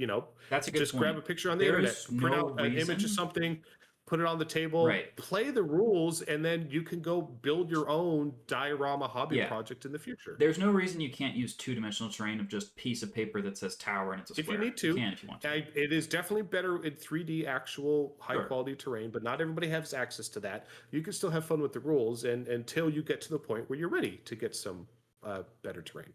That's a good just grab point. a picture on the internet, There's print no out an image of reason. something, put it on the table, Right. play the rules, and then you can go build your own diorama hobby Yeah. project in the future. There's no reason you can't use two-dimensional terrain of just piece of paper that says tower and it's a If you square. need You to. can if you want to. It is definitely better in 3D actual high Sure. quality terrain, but not everybody has access to that. You can still have fun with the rules and until you get to the point where you're ready to get some better terrain.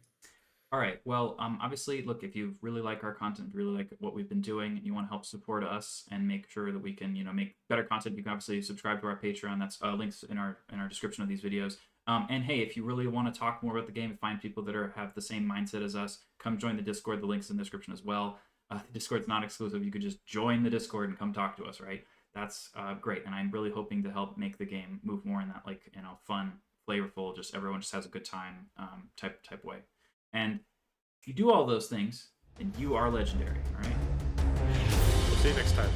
All right. Well, obviously, look, if you really like our content, really like what we've been doing, and you want to help support us and make sure that we can, make better content, you can obviously subscribe to our Patreon. That's links in our description of these videos. And hey, if you really want to talk more about the game and find people that have the same mindset as us, come join the Discord. The link's in the description as well. The Discord's not exclusive. You could just join the Discord and come talk to us, right? That's great. And I'm really hoping to help make the game move more in that, fun, flavorful, just everyone just has a good time type way. And if you do all those things, then you are legendary, all right? We'll see you next time.